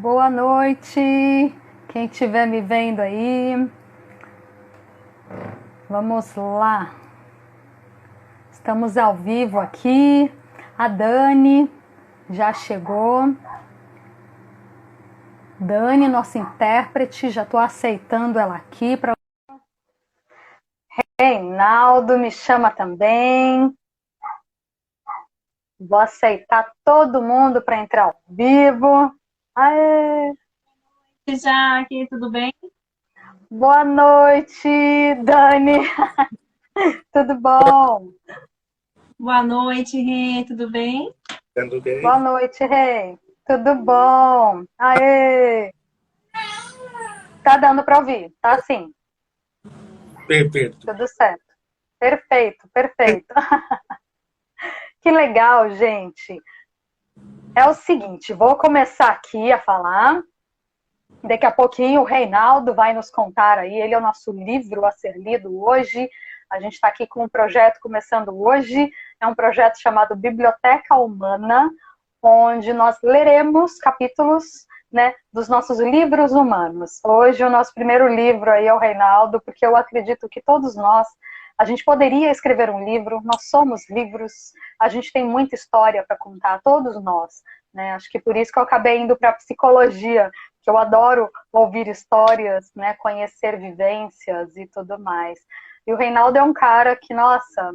Boa noite, quem estiver me vendo aí. Vamos lá. Estamos ao vivo aqui. A Dani já chegou. Dani, nossa intérprete, já estou aceitando ela aqui. Reinaldo me chama também. Vou aceitar todo mundo para entrar ao vivo. Aê! Jaque, tudo bem? Boa noite, Dani. Tudo bom? Boa noite, Rê, tudo bem? Tudo bem? Boa noite, Rei. Tudo bom? Aê! Tá dando para ouvir? Tá sim. Perfeito. Tudo certo. Perfeito, perfeito. Que legal, gente. É o seguinte, vou começar aqui a falar. Daqui a pouquinho o Reinaldo vai nos contar aí, ele é o nosso livro a ser lido hoje. A gente está aqui com um projeto começando hoje, é um projeto chamado Biblioteca Humana, onde nós leremos capítulos, né, dos nossos livros humanos. Hoje o nosso primeiro livro aí é o Reinaldo, porque eu acredito que todos nós, a gente poderia escrever um livro, nós somos livros, a gente tem muita história para contar, todos nós. Né? Acho que por isso que eu acabei indo para a psicologia, que eu adoro ouvir histórias, né, conhecer vivências e tudo mais. E o Reinaldo é um cara que, nossa,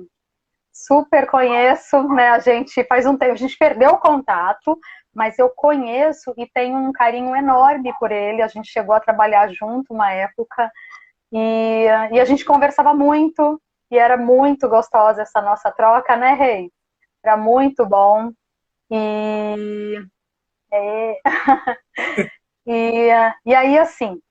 super conheço, né? A gente faz um tempo, a gente perdeu o contato, mas eu conheço e tenho um carinho enorme por ele. A gente chegou a trabalhar junto uma época e a gente conversava muito e era muito gostosa essa nossa troca, né, Rei? Era muito bom. E, é, e aí, assim,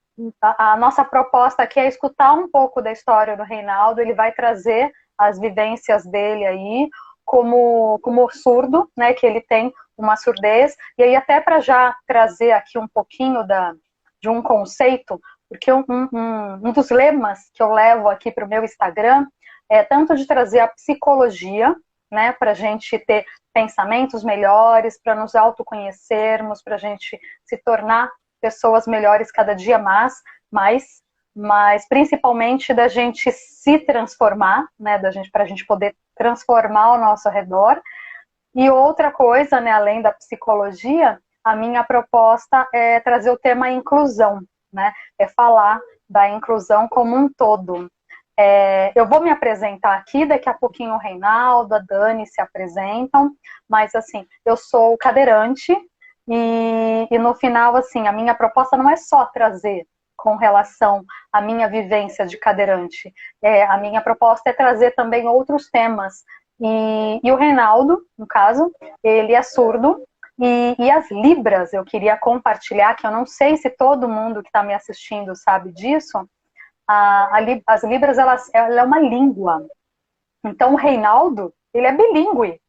a nossa proposta aqui é escutar um pouco da história do Reinaldo. Ele vai trazer as vivências dele aí, como surdo, né, que ele tem uma surdez. E aí, até para já trazer aqui um pouquinho de um conceito, porque um dos lemas que eu levo aqui para o meu Instagram é tanto de trazer a psicologia, né, para a gente ter pensamentos melhores, para nos autoconhecermos, para a gente se tornar pessoas melhores cada dia mas principalmente da gente se transformar, né, para a gente poder transformar ao nosso redor. E outra coisa, né, além da psicologia, a minha proposta é trazer o tema inclusão, né, é falar da inclusão como um todo. Eu vou me apresentar aqui, daqui a pouquinho o Reinaldo, a Dani se apresentam, mas assim, eu sou cadeirante e no final, assim, a minha proposta não é só trazer com relação à minha vivência de cadeirante, a minha proposta é trazer também outros temas. E o Reinaldo, no caso, ele é surdo, e as libras eu queria compartilhar, que eu não sei se todo mundo que está me assistindo sabe disso, as libras, ela é uma língua. Então, o Reinaldo, ele é bilíngue.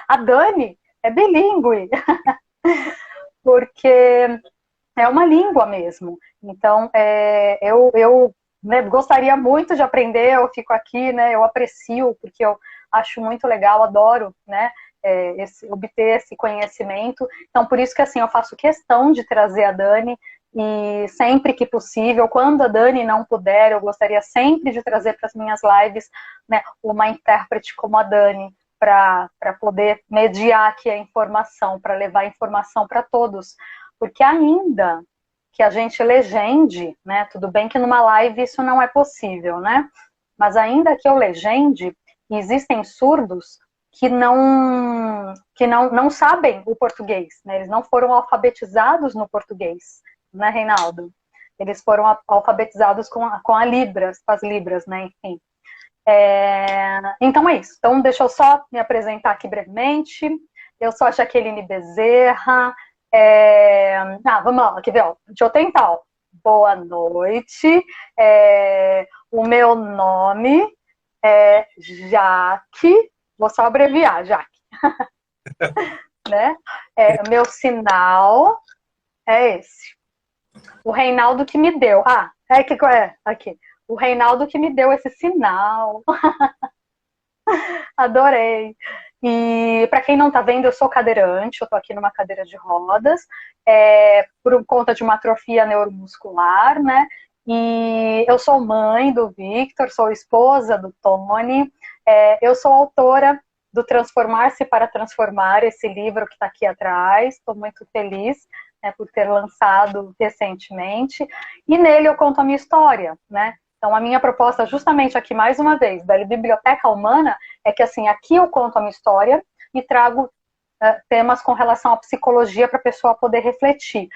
A Dani é bilíngue. Porque é uma língua mesmo. Então, eu né, gostaria muito de aprender, eu fico aqui, né, eu aprecio, porque eu acho muito legal, adoro, né, obter esse conhecimento. Então, por isso que assim, eu faço questão de trazer a Dani, e sempre que possível, quando a Dani não puder, eu gostaria sempre de trazer para as minhas lives, né, uma intérprete como a Dani, para poder mediar aqui a informação, para levar a informação para todos. Porque ainda que a gente legende, né, tudo bem que numa live isso não é possível, né? Mas ainda que eu legende, existem surdos que não sabem o português, né? Eles não foram alfabetizados no português, né, Reinaldo? Eles foram alfabetizados com a Libras, com as Libras, né, enfim. Então é isso. Então deixa eu só me apresentar aqui brevemente. Eu sou a Jaqueline Bezerra. Vamos lá, quer ver? Deixa eu tentar. Ó. Boa noite. O meu nome é Jaque. Vou só abreviar, Jaque. Né? Meu sinal é esse. O Reinaldo que me deu. Aqui. O Reinaldo que me deu esse sinal. Adorei. E para quem não está vendo, eu sou cadeirante, eu estou aqui numa cadeira de rodas, por conta de uma atrofia neuromuscular, né? E eu sou mãe do Victor, sou esposa do Tony, eu sou autora do Transformar-se para Transformar, esse livro que está aqui atrás, estou muito feliz, né, por ter lançado recentemente, e nele eu conto a minha história, né? Então, a minha proposta, justamente aqui, mais uma vez, da Biblioteca Humana, é que, assim, aqui eu conto a minha história e trago temas com relação à psicologia para a pessoa poder refletir.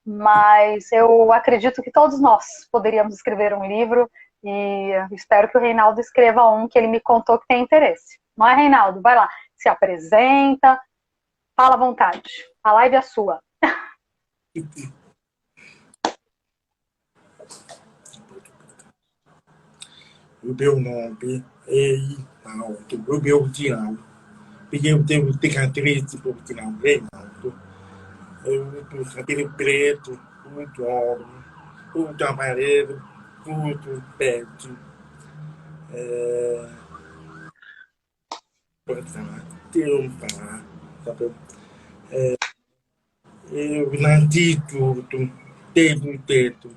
Mas eu acredito que todos nós poderíamos escrever um livro e espero que o Reinaldo escreva um que ele me contou que tem interesse. Não é, Reinaldo? Vai lá, se apresenta, fala à vontade. A live é sua. O meu nome é Reinaldo, o meu diário. Eu tenho característica de Reinaldo. Eu tenho cabelo preto, muito homem, muito amarelo, muito perto. Pode falar, tenho que falar, tá bom? Eu nasci tudo, teve um teto.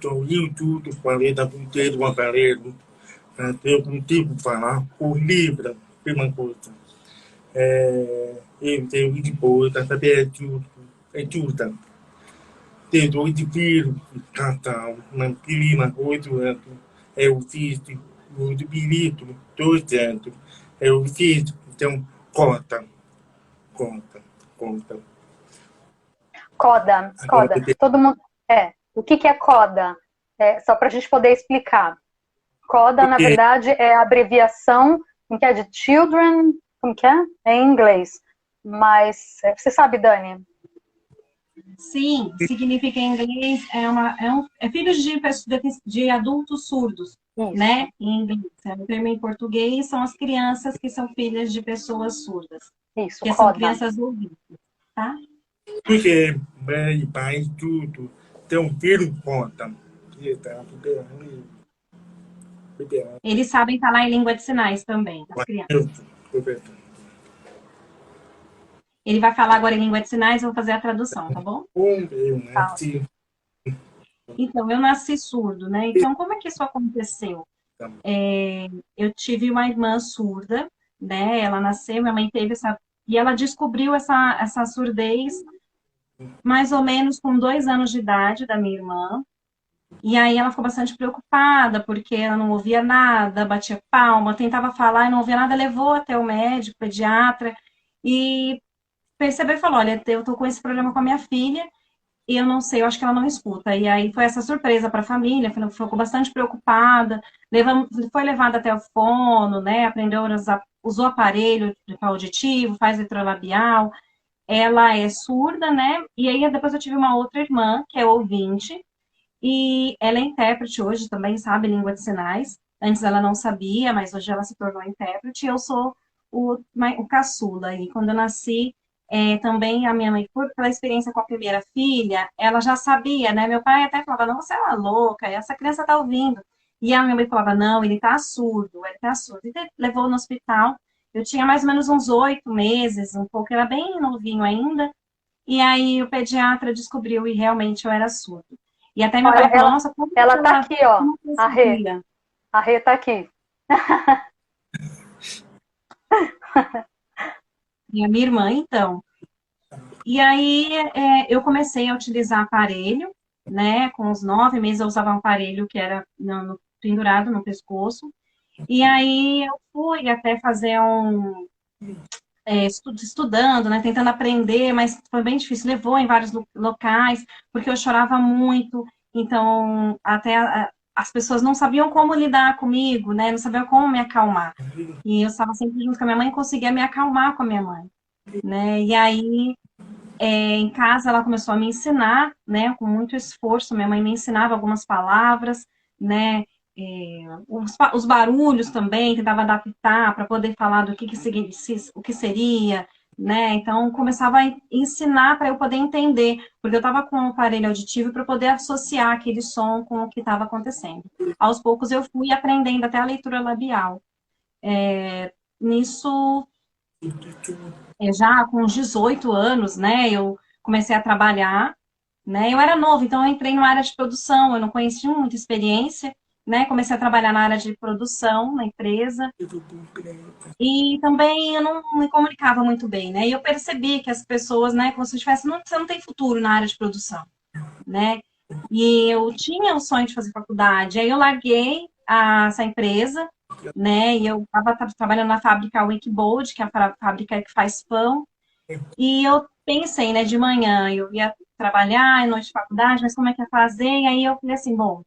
Sorriu tudo, falei da ponteira do aparelho. Eu consigo falar por livre, primeira coisa. Eu tenho de boa, tá sabendo? É tudo. Tenho dois filhos, casal, não queria 8 anos. Eu fiz muito bilhete, 2 anos. Eu fiz, então, conta, conta, conta. CODA, Agora, CODA. Todo mundo. O que é CODA? Só para a gente poder explicar. CODA, na porque verdade, é a abreviação que é de Children, como que é? É em inglês. Mas, você sabe, Dani? Sim, significa em inglês filhos de adultos surdos, Isso, né? Em inglês. O termo em português são as crianças que são filhas de pessoas surdas, isso, que são CODA. crianças ouvidas, tá? porque mãe, pai, tudo. Então, filho conta. Tá, Eles sabem falar em língua de sinais também, as crianças. Ele vai falar agora em língua de sinais, eu vou fazer a tradução, tá bom? Eu Tá. nasci. Então, eu nasci surdo, né? Então, como é que isso aconteceu? Eu tive uma irmã surda, né? Ela nasceu, minha mãe teve essa. E ela descobriu essa surdez mais ou menos com 2 anos de idade da minha irmã. E aí ela ficou bastante preocupada, porque ela não ouvia nada, batia palma, tentava falar e não ouvia nada, levou até o médico, pediatra, e percebeu e falou: olha, eu tô com esse problema com a minha filha, e eu não sei, eu acho que ela não escuta. E aí foi essa surpresa para a família, ficou bastante preocupada, foi levada até o fono, né? Aprendeu a usar, usou aparelho auditivo, faz eletrolabial. Ela é surda, né? E aí depois eu tive uma outra irmã, que é ouvinte, e ela é intérprete hoje também, sabe língua de sinais. Antes ela não sabia, mas hoje ela se tornou intérprete. E eu sou o caçula. E quando eu nasci, também a minha mãe, pela experiência com a primeira filha, ela já sabia, né? Meu pai até falava: não, você é uma louca, essa criança tá ouvindo. E a minha mãe falava: não, ele tá surdo, ele tá surdo. E levou no hospital. Eu tinha mais ou menos uns 8 meses, um pouco, era bem novinho ainda. E aí o pediatra descobriu e realmente eu era surdo. E até Ó, meu pai falou: nossa, como que ela tá ela aqui, ó. como A Rê. conseguia? A Rê tá aqui. E a minha irmã, então. E aí eu comecei a utilizar aparelho, né? Com os 9 meses eu usava um aparelho que era pendurado no pescoço. E aí eu fui até fazer estudando, né? Tentando aprender, mas foi bem difícil. Levou em vários locais, porque eu chorava muito. Então, até as pessoas não sabiam como lidar comigo, né? Não sabiam como me acalmar. E eu estava sempre junto com a minha mãe e conseguia me acalmar com a minha mãe, né? E aí em casa ela começou a me ensinar, né, com muito esforço. Minha mãe me ensinava algumas palavras, né, os barulhos também, tentava adaptar para poder falar do o que seria, né? Então começava a ensinar para eu poder entender, porque eu estava com o aparelho auditivo para poder associar aquele som com o que estava acontecendo. Aos poucos eu fui aprendendo até a leitura labial. Nisso Já com uns 18 anos, né, eu comecei a trabalhar, né, eu era nova, então eu entrei numa área de produção, eu não conhecia muita experiência, né, comecei a trabalhar na área de produção, na empresa, e também eu não me comunicava muito bem, né, e eu percebi que as pessoas, né, como se eu tivesse, não, você não tem futuro na área de produção, né, e eu tinha o sonho de fazer faculdade, aí eu larguei essa empresa, né, e eu estava trabalhando na fábrica Wickbold, que é a fábrica que faz pão, e eu pensei, né, de manhã eu ia trabalhar, à noite de faculdade, mas como é que ia fazer? E aí eu falei assim, bom,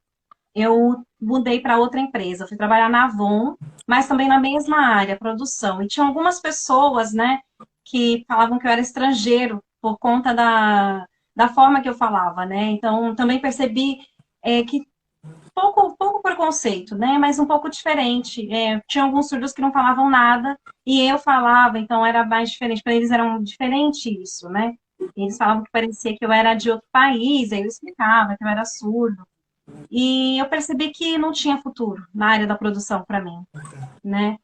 eu mudei para outra empresa, fui trabalhar na Avon, mas também na mesma área, produção. E tinha algumas pessoas, né, que falavam que eu era estrangeiro por conta da forma que eu falava, né? Então também percebi que pouco preconceito, né? Mas um pouco diferente. Tinha alguns surdos que não falavam nada e eu falava, então era mais diferente. Para eles era diferente isso, né? Eles falavam que parecia que eu era de outro país, aí eu explicava que eu era surdo. E eu percebi que não tinha futuro na área da produção para mim, né?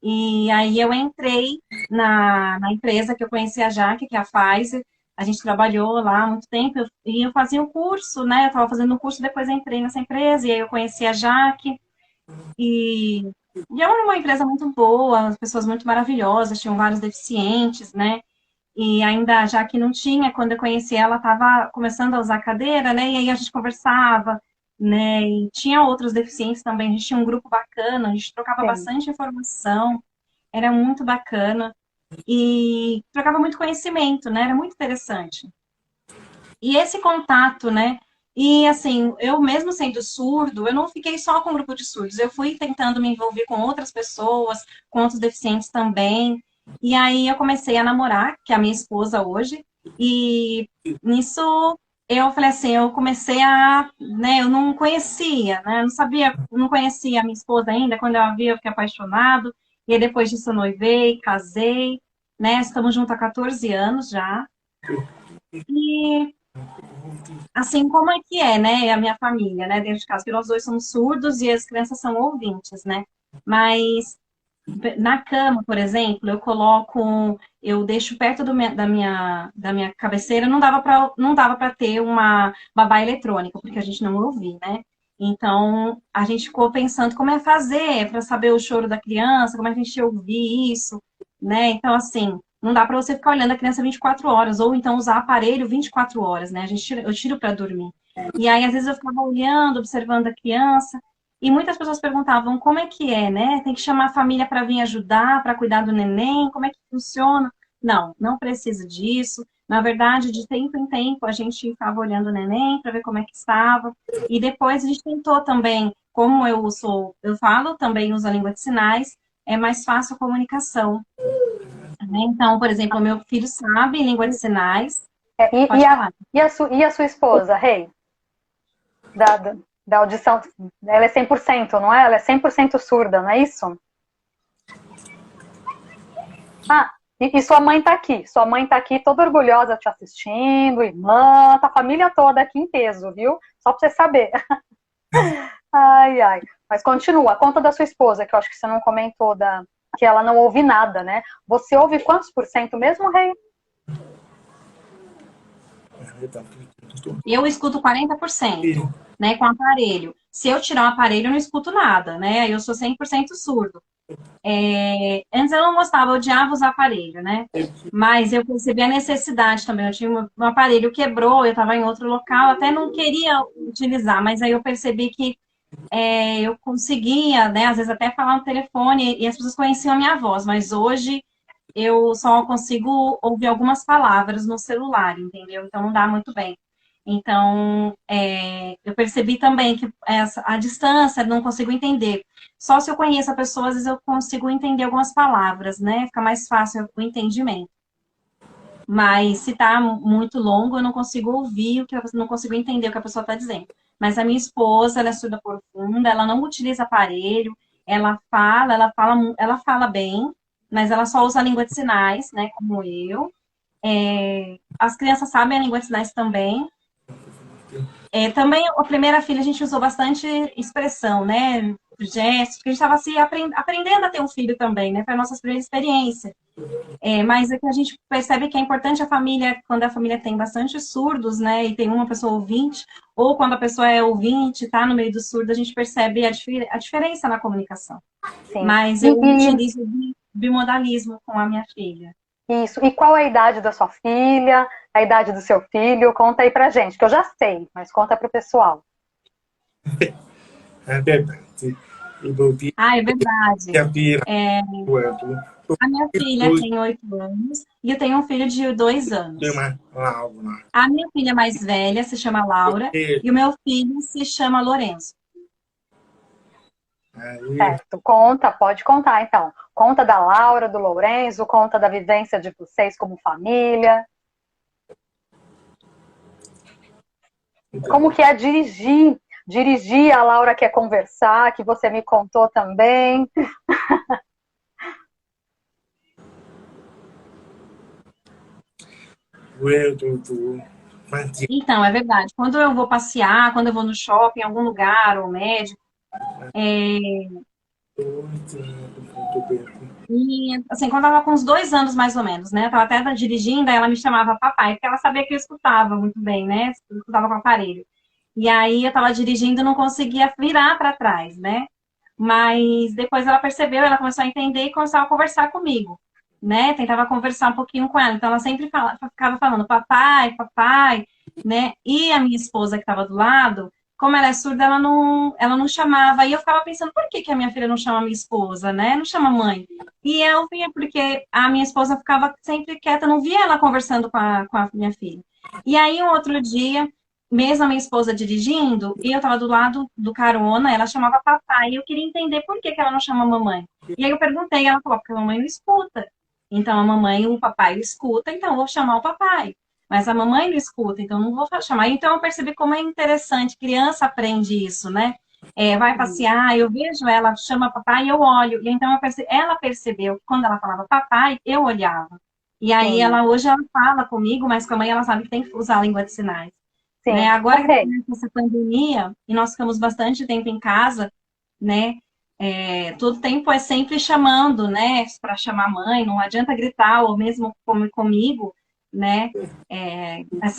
E aí eu entrei na empresa que eu conheci a Jaque, que é a Pfizer. A gente trabalhou lá há muito tempo e eu fazia o curso, né? Eu estava fazendo o curso, depois entrei nessa empresa e aí eu conheci a Jaque. E, e é uma empresa muito boa, as pessoas muito maravilhosas, tinham vários deficientes, né? E ainda já que não tinha, quando eu conheci ela, estava começando a usar cadeira, né? E aí a gente conversava, né? E tinha outros deficientes também, a gente tinha um grupo bacana, a gente trocava Sim. bastante informação, era muito bacana. E trocava muito conhecimento, né? Era muito interessante. E esse contato, né? E assim, eu mesmo sendo surdo, eu não fiquei só com o grupo de surdos, eu fui tentando me envolver com outras pessoas, com outros deficientes também. E aí eu comecei a namorar, que é a minha esposa hoje, e nisso eu falei assim, eu comecei né, eu não conhecia, né? Eu não sabia, não conhecia a minha esposa ainda, quando eu a vi, eu fiquei apaixonado. E aí, depois disso eu noivei, casei, né? Estamos juntos há 14 anos já. E assim, como é que é, né, a minha família, né, dentro de casa, porque nós dois somos surdos e as crianças são ouvintes, né, mas na cama, por exemplo, eu deixo perto da minha cabeceira, não dava para ter uma babá eletrônica, porque a gente não ouvia, né, então a gente ficou pensando como é fazer para saber o choro da criança, como é que a gente ia ouvir isso, né, então assim, não dá para você ficar olhando a criança 24 horas, ou então usar aparelho 24 horas, né? Eu tiro para dormir. E aí, às vezes, eu ficava olhando, observando a criança, e muitas pessoas perguntavam como é que é, né? Tem que chamar a família para vir ajudar, para cuidar do neném, como é que funciona? Não, não precisa disso. Na verdade, de tempo em tempo, a gente ficava olhando o neném para ver como é que estava. E depois a gente tentou também, como eu falo também uso a língua de sinais, é mais fácil a comunicação. Né? Então, por exemplo, o meu filho sabe língua de sinais. É, Pode falar. e a sua esposa, Rei? Da, da audição, ela é 100%, não é? Ela é 100% surda, não é isso? Ah, e sua mãe tá aqui. Sua mãe tá aqui toda orgulhosa te assistindo, irmã, tá a família toda aqui em peso, viu? Só pra você saber. Ai, ai. Mas continua, conta da sua esposa, que eu acho que você não comentou que ela não ouve nada, né? Você ouve quantos por cento mesmo, Rei? Eu escuto 40%, né, com aparelho. Se eu tirar o aparelho, eu não escuto nada, né? Eu sou 100% surdo. Antes eu não gostava, eu odiava usar aparelho, né? Mas eu percebi a necessidade também. Eu tinha um aparelho quebrou, eu estava em outro local, até não queria utilizar, mas aí eu percebi que eu conseguia, né, às vezes até falar no telefone e as pessoas conheciam a minha voz, mas hoje eu só consigo ouvir algumas palavras no celular, entendeu? Então não dá muito bem. Então, eu percebi também que a distância não consigo entender. Só se eu conheço a pessoa, às vezes eu consigo entender algumas palavras, né? Fica mais fácil o entendimento. Mas se está muito longo, eu não consigo ouvir não consigo entender o que a pessoa está dizendo. Mas a minha esposa, ela é surda profunda, ela não utiliza aparelho, ela fala bem, mas ela só usa a língua de sinais, né? Como eu. As crianças sabem a língua de sinais também. Também a primeira filha a gente usou bastante expressão, né? gestos, porque a gente estava se aprendendo a ter um filho também, né? Foi a nossa primeira experiência. Mas é que a gente percebe que é importante a família, quando a família tem bastante surdos, né? E tem uma pessoa ouvinte, ou quando a pessoa é ouvinte, está no meio do surdo, a gente percebe a diferença na comunicação. Sim. Mas eu utilizo bimodalismo com a minha filha. Isso. E qual é a idade da sua filha? A idade do seu filho? Conta aí pra gente, que eu já sei, mas conta pro pessoal. É verdade. É verdade. A filha, A minha filha tem 8 anos e eu tenho um filho de 2 anos. Laura. A minha filha mais velha se chama Laura e o meu filho se chama Lourenço. Certo, pode contar então. Conta da Laura, do Lourenço, conta da vivência de vocês como família. Como que é dirigir? Dirigir, a Laura quer conversar, que você me contou também. Então, é verdade. Quando eu vou passear, quando eu vou no shopping, em algum lugar, ou médico, e, assim, quando eu tava com uns 2 anos, mais ou menos, né? Eu tava até dirigindo, aí ela me chamava papai, porque ela sabia que eu escutava muito bem, né? Eu escutava com o aparelho. E aí eu tava dirigindo e não conseguia virar para trás, né? Mas depois ela percebeu, ela começou a entender e começou a conversar comigo, né? Tentava conversar um pouquinho com ela. Então ela sempre ficava falando papai, papai, né? E a minha esposa que estava do lado, como ela é surda, ela não chamava. E eu ficava pensando, por que que a minha filha não chama minha esposa, né? Não chama mãe. E eu via porque a minha esposa ficava sempre quieta, não via ela conversando com a minha filha. E aí, um outro dia, mesmo a minha esposa dirigindo, e eu estava do lado do carona, ela chamava papai, e eu queria entender por que que ela não chama mamãe. E aí eu perguntei, ela falou, porque a mamãe não escuta. Então, a mamãe, o papai escuta, então eu vou chamar o papai. Mas a mamãe não escuta, então não vou chamar. Então, eu percebi como é interessante, criança aprende isso, né? Vai passear, eu vejo ela, chama papai e eu olho. E então, ela percebeu que quando ela falava papai, eu olhava. E aí, hoje ela fala comigo, mas com a mãe ela sabe que tem que usar a língua de sinais. Sim. Né? Agora que começa essa pandemia, e nós ficamos bastante tempo em casa, né? Todo tempo é sempre chamando, né? Para chamar a mãe, não adianta gritar, ou mesmo comigo, né?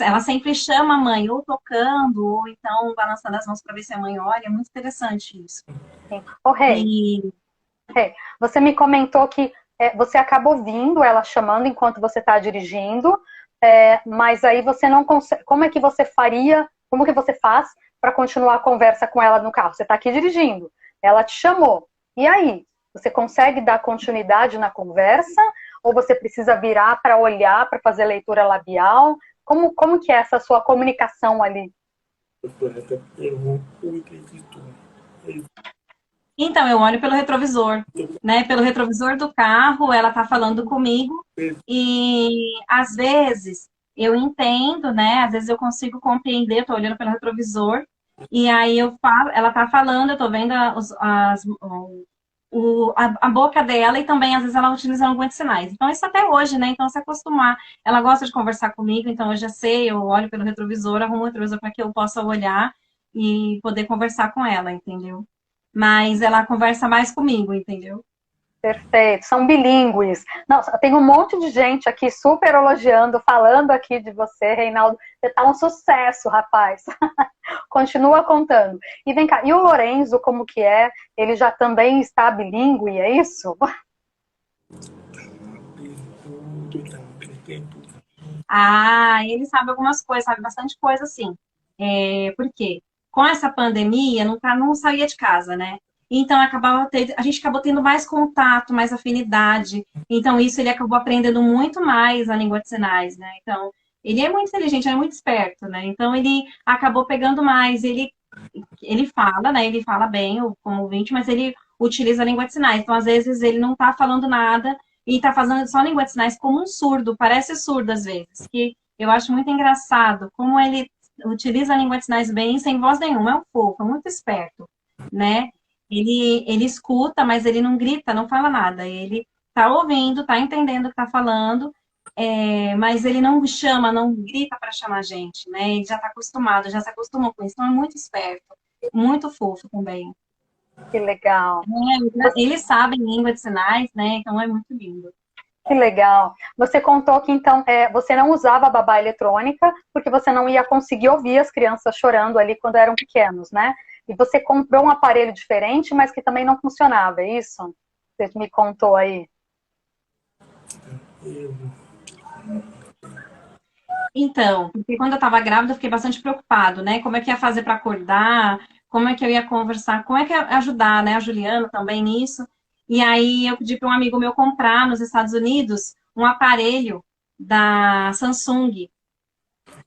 Ela sempre chama a mãe, ou tocando, ou então balançando as mãos para ver se a mãe olha. É muito interessante isso. Sim. Rei, você me comentou que você acaba ouvindo ela chamando enquanto você está dirigindo, mas aí você não consegue. Como é que você faria? Como que você faz para continuar a conversa com ela no carro? Você está aqui dirigindo, ela te chamou. E aí? Você consegue dar continuidade na conversa? Ou você precisa virar para olhar, para fazer leitura labial? Como que é essa sua comunicação ali? Então, eu olho pelo retrovisor, né? Pelo retrovisor do carro, ela tá falando comigo e às vezes eu entendo, né? Às vezes eu consigo compreender, tô olhando pelo retrovisor e aí eu falo, ela tá falando, eu tô vendo a boca dela e também às vezes ela utiliza alguns sinais. Então, isso até hoje, né? Então, se acostumar. Ela gosta de conversar comigo, então eu já sei, eu olho pelo retrovisor, arrumo o retrovisor para que eu possa olhar e poder conversar com ela, entendeu? Mas ela conversa mais comigo, entendeu? Perfeito, são bilíngues. Nossa, tem um monte de gente aqui super elogiando, falando aqui de você, Reinaldo. Você tá um sucesso, rapaz. Continua contando. E vem cá, e o Lorenzo, como que é? Ele já também está bilíngue, é isso? Ele sabe algumas coisas, sabe bastante coisa, sim. Por quê? Com essa pandemia, não saía de casa, né? Então, a gente acabou tendo mais contato, mais afinidade. Então, isso ele acabou aprendendo muito mais a língua de sinais, né? Então, ele é muito inteligente, ele é muito esperto, né? Então, ele acabou pegando mais. Ele fala, né? Ele fala bem como ouvinte, mas ele utiliza a língua de sinais. Então, às vezes, ele não tá falando nada e tá fazendo só língua de sinais como um surdo, parece surdo às vezes. Que eu acho muito engraçado como ele utiliza a língua de sinais bem, sem voz nenhuma. É um fofo, é muito esperto, né? Ele escuta, mas ele não grita, não fala nada. Ele tá ouvindo, tá entendendo o que tá falando, mas ele não chama, não grita para chamar a gente, né? Ele já tá acostumado, já se acostumou com isso. Então é muito esperto, muito fofo também. Que legal. Eles sabem língua de sinais, né? Então é muito lindo. Que legal. Você contou que então você não usava babá eletrônica porque você não ia conseguir ouvir as crianças chorando ali quando eram pequenos, né? E você comprou um aparelho diferente, mas que também não funcionava, é isso? Você me contou aí. Então, porque quando eu estava grávida, eu fiquei bastante preocupado, né? Como é que ia fazer para acordar? Como é que eu ia conversar? Como é que ia ajudar, né? A Juliana também nisso. E aí eu pedi para um amigo meu comprar nos Estados Unidos um aparelho da Samsung.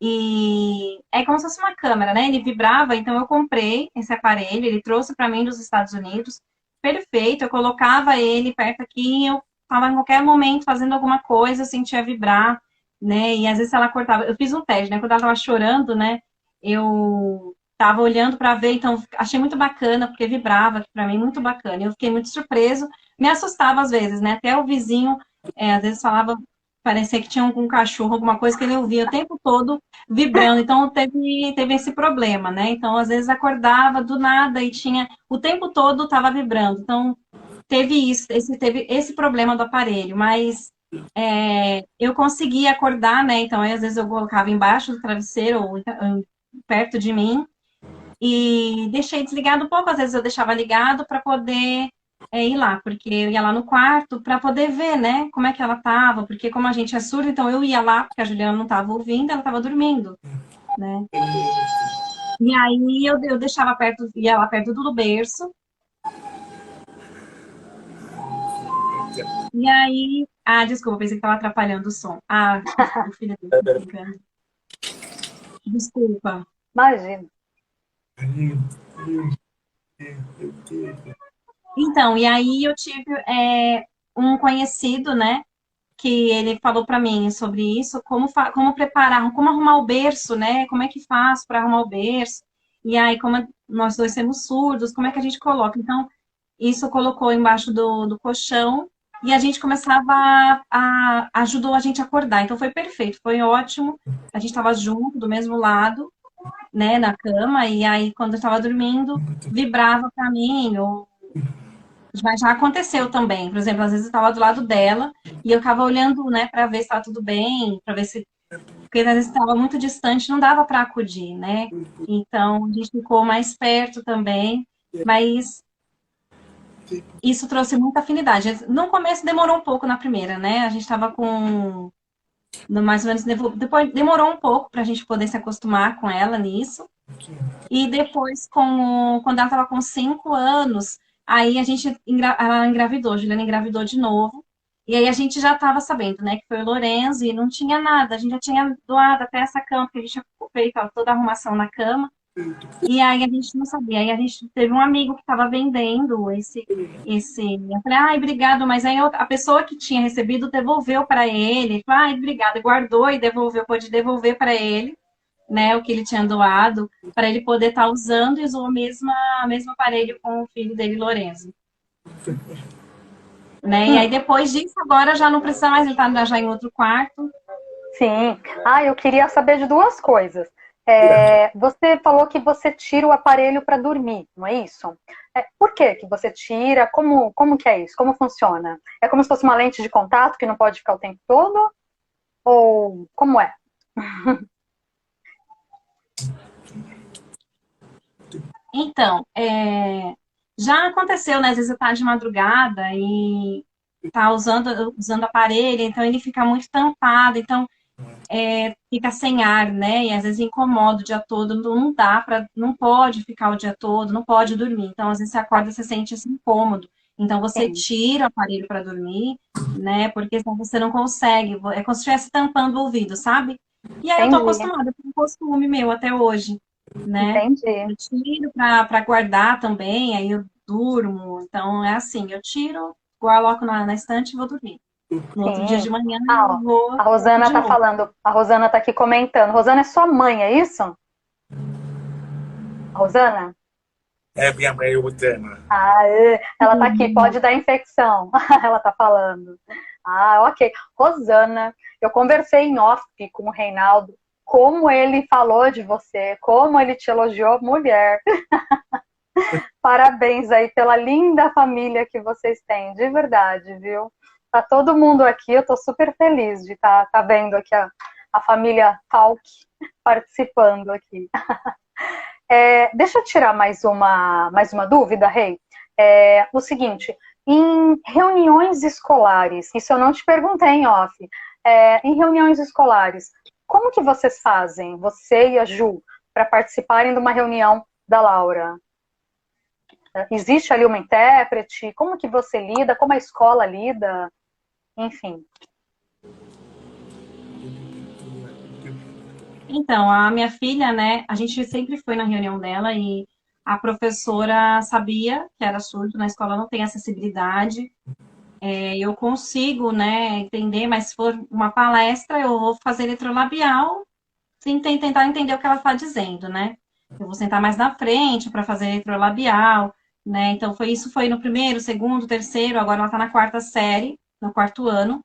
E é como se fosse uma câmera, né? Ele vibrava, então eu comprei esse aparelho, ele trouxe para mim dos Estados Unidos. Perfeito, eu colocava ele perto aqui, eu estava em qualquer momento fazendo alguma coisa, eu sentia vibrar, né? E às vezes ela cortava. Eu fiz um teste, né? Quando ela estava chorando, né? Eu estava olhando para ver, então achei muito bacana, porque vibrava aqui para mim, muito bacana. Eu fiquei muito surpreso, me assustava às vezes, né? Até o vizinho, às vezes falava, parecia que tinha algum cachorro, alguma coisa que ele ouvia o tempo todo vibrando. Então teve esse problema, né? Então, às vezes acordava do nada e tinha o tempo todo estava vibrando. Então, teve esse problema do aparelho, mas eu conseguia acordar, né? Então, aí, às vezes eu colocava embaixo do travesseiro ou perto de mim e deixei desligado um pouco, às vezes eu deixava ligado para poder ir lá, porque eu ia lá no quarto para poder ver, né, como é que ela tava, porque como a gente é surdo, então eu ia lá, porque a Juliana não estava ouvindo, ela estava dormindo, né? E aí eu deixava perto, ia lá perto do berço, e aí. Ah, desculpa, pensei que estava atrapalhando o som. Ah, o filho dele tá brincando. Desculpa. Imagina. Então, e aí eu tive um conhecido, né? Que ele falou para mim sobre isso, como preparar, como arrumar o berço, né? Como é que faz para arrumar o berço? E aí, como nós dois somos surdos, como é que a gente coloca? Então, isso colocou embaixo do colchão e a gente começava ajudou a gente a acordar. Então, foi perfeito, foi ótimo. A gente estava junto, do mesmo lado, né, na cama, e aí, quando eu estava dormindo, vibrava para mim, ou mas já aconteceu também. Por exemplo, às vezes eu estava do lado dela e eu ficava olhando, né, para ver se estava tudo bem, para ver se. Porque às vezes estava muito distante, não dava para acudir, né? Então a gente ficou mais perto também, mas isso trouxe muita afinidade. No começo demorou um pouco na primeira, né? A gente estava com. Mais ou menos, depois demorou um pouco para a gente poder se acostumar com ela nisso. E depois, quando ela estava com 5 anos, aí ela engravidou, a Juliana engravidou de novo. E aí a gente já estava sabendo, né, que foi o Lorenzo e não tinha nada. A gente já tinha doado até essa cama, porque a gente tinha feito toda a arrumação na cama. E aí a gente não sabia. Aí a gente teve um amigo que estava vendendo esse. Eu falei, ai, obrigado, mas aí a pessoa que tinha recebido devolveu para ele. Falei, ai, obrigado, guardou e devolveu, pôde devolver para ele, né, o que ele tinha doado, para ele poder estar usando e usou o mesmo aparelho com o filho dele, Lorenzo. Né? E aí depois disso, agora já não precisa mais, ele está já em outro quarto. Sim. Ah, eu queria saber de duas coisas. Você falou que você tira o aparelho para dormir, não é isso? Por que que você tira? Como que é isso? Como funciona? É como se fosse uma lente de contato que não pode ficar o tempo todo? Ou como é? Então, já aconteceu, né? Às vezes você tá de madrugada e tá usando aparelho, então ele fica muito tampado, então fica sem ar, né? E às vezes incomoda o dia todo, não dá para, não pode ficar o dia todo, não pode dormir. Então, às vezes você acorda e você sente esse incômodo. Então, você Sim, tira o aparelho para dormir, né? Porque senão você não consegue. É como se estivesse tampando o ouvido, sabe? E aí eu tô entendi, acostumada, é um costume meu até hoje, né? entendi. Eu tiro para guardar também, aí eu durmo. Então, é assim, eu tiro, coloco na estante e vou dormir. No outro dia Sim. de manhã Ah, eu ó, vou a Rosana de tá novo. falando, a Rosana tá aqui comentando. Rosana é sua mãe, é isso? Rosana? É minha mãe Rosana. Ah, ela tá aqui, pode dar infecção. Ela tá falando. Ah, ok. Rosana, eu conversei em off com o Reinaldo, como ele falou de você, como ele te elogiou, mulher. Parabéns aí pela linda família que vocês têm, de verdade, viu? Tá todo mundo aqui, eu tô super feliz de tá vendo aqui a família Talk participando aqui. Deixa eu tirar mais uma dúvida, Rei. O seguinte, em reuniões escolares, isso eu não te perguntei em off, em reuniões escolares, como que vocês fazem, você e a Ju, para participarem de uma reunião da Laura? Existe ali uma intérprete? Como que você lida? Como a escola lida? Enfim. Então, a minha filha, né, a gente sempre foi na reunião dela e a professora sabia que era surdo, na escola não tem acessibilidade. Eu consigo, né, entender, mas se for uma palestra, eu vou fazer eletrolabial, sem tentar entender o que ela está dizendo, né? Eu vou sentar mais na frente para fazer eletrolabial, né? Então, isso foi no primeiro, segundo, terceiro, agora ela está na quarta série, no quarto ano.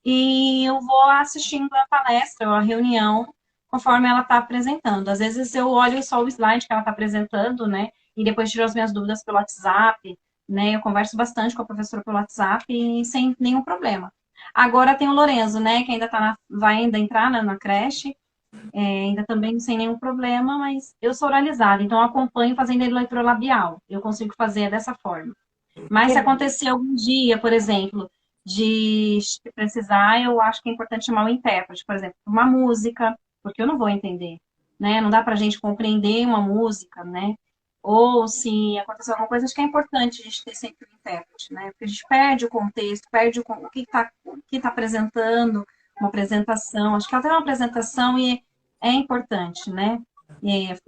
E eu vou assistindo a palestra ou a reunião conforme ela está apresentando. Às vezes eu olho só o slide que ela está apresentando, né? E depois tiro as minhas dúvidas pelo WhatsApp, né? Eu converso bastante com a professora pelo WhatsApp e sem nenhum problema. Agora tem o Lorenzo, né? Que ainda vai ainda entrar na creche, ainda também sem nenhum problema, mas eu sou oralizada, então eu acompanho fazendo eletrolabial. Eu consigo fazer dessa forma. Mas se acontecer algum dia, por exemplo, de precisar, eu acho que é importante chamar o intérprete, por exemplo, uma música, porque eu não vou entender, né? Não dá pra gente compreender uma música, né? Ou se acontecer alguma coisa, acho que é importante a gente ter sempre um intérprete, né? Porque a gente perde o contexto, perde o que tá apresentando, uma apresentação. Acho que até uma apresentação e é importante, né?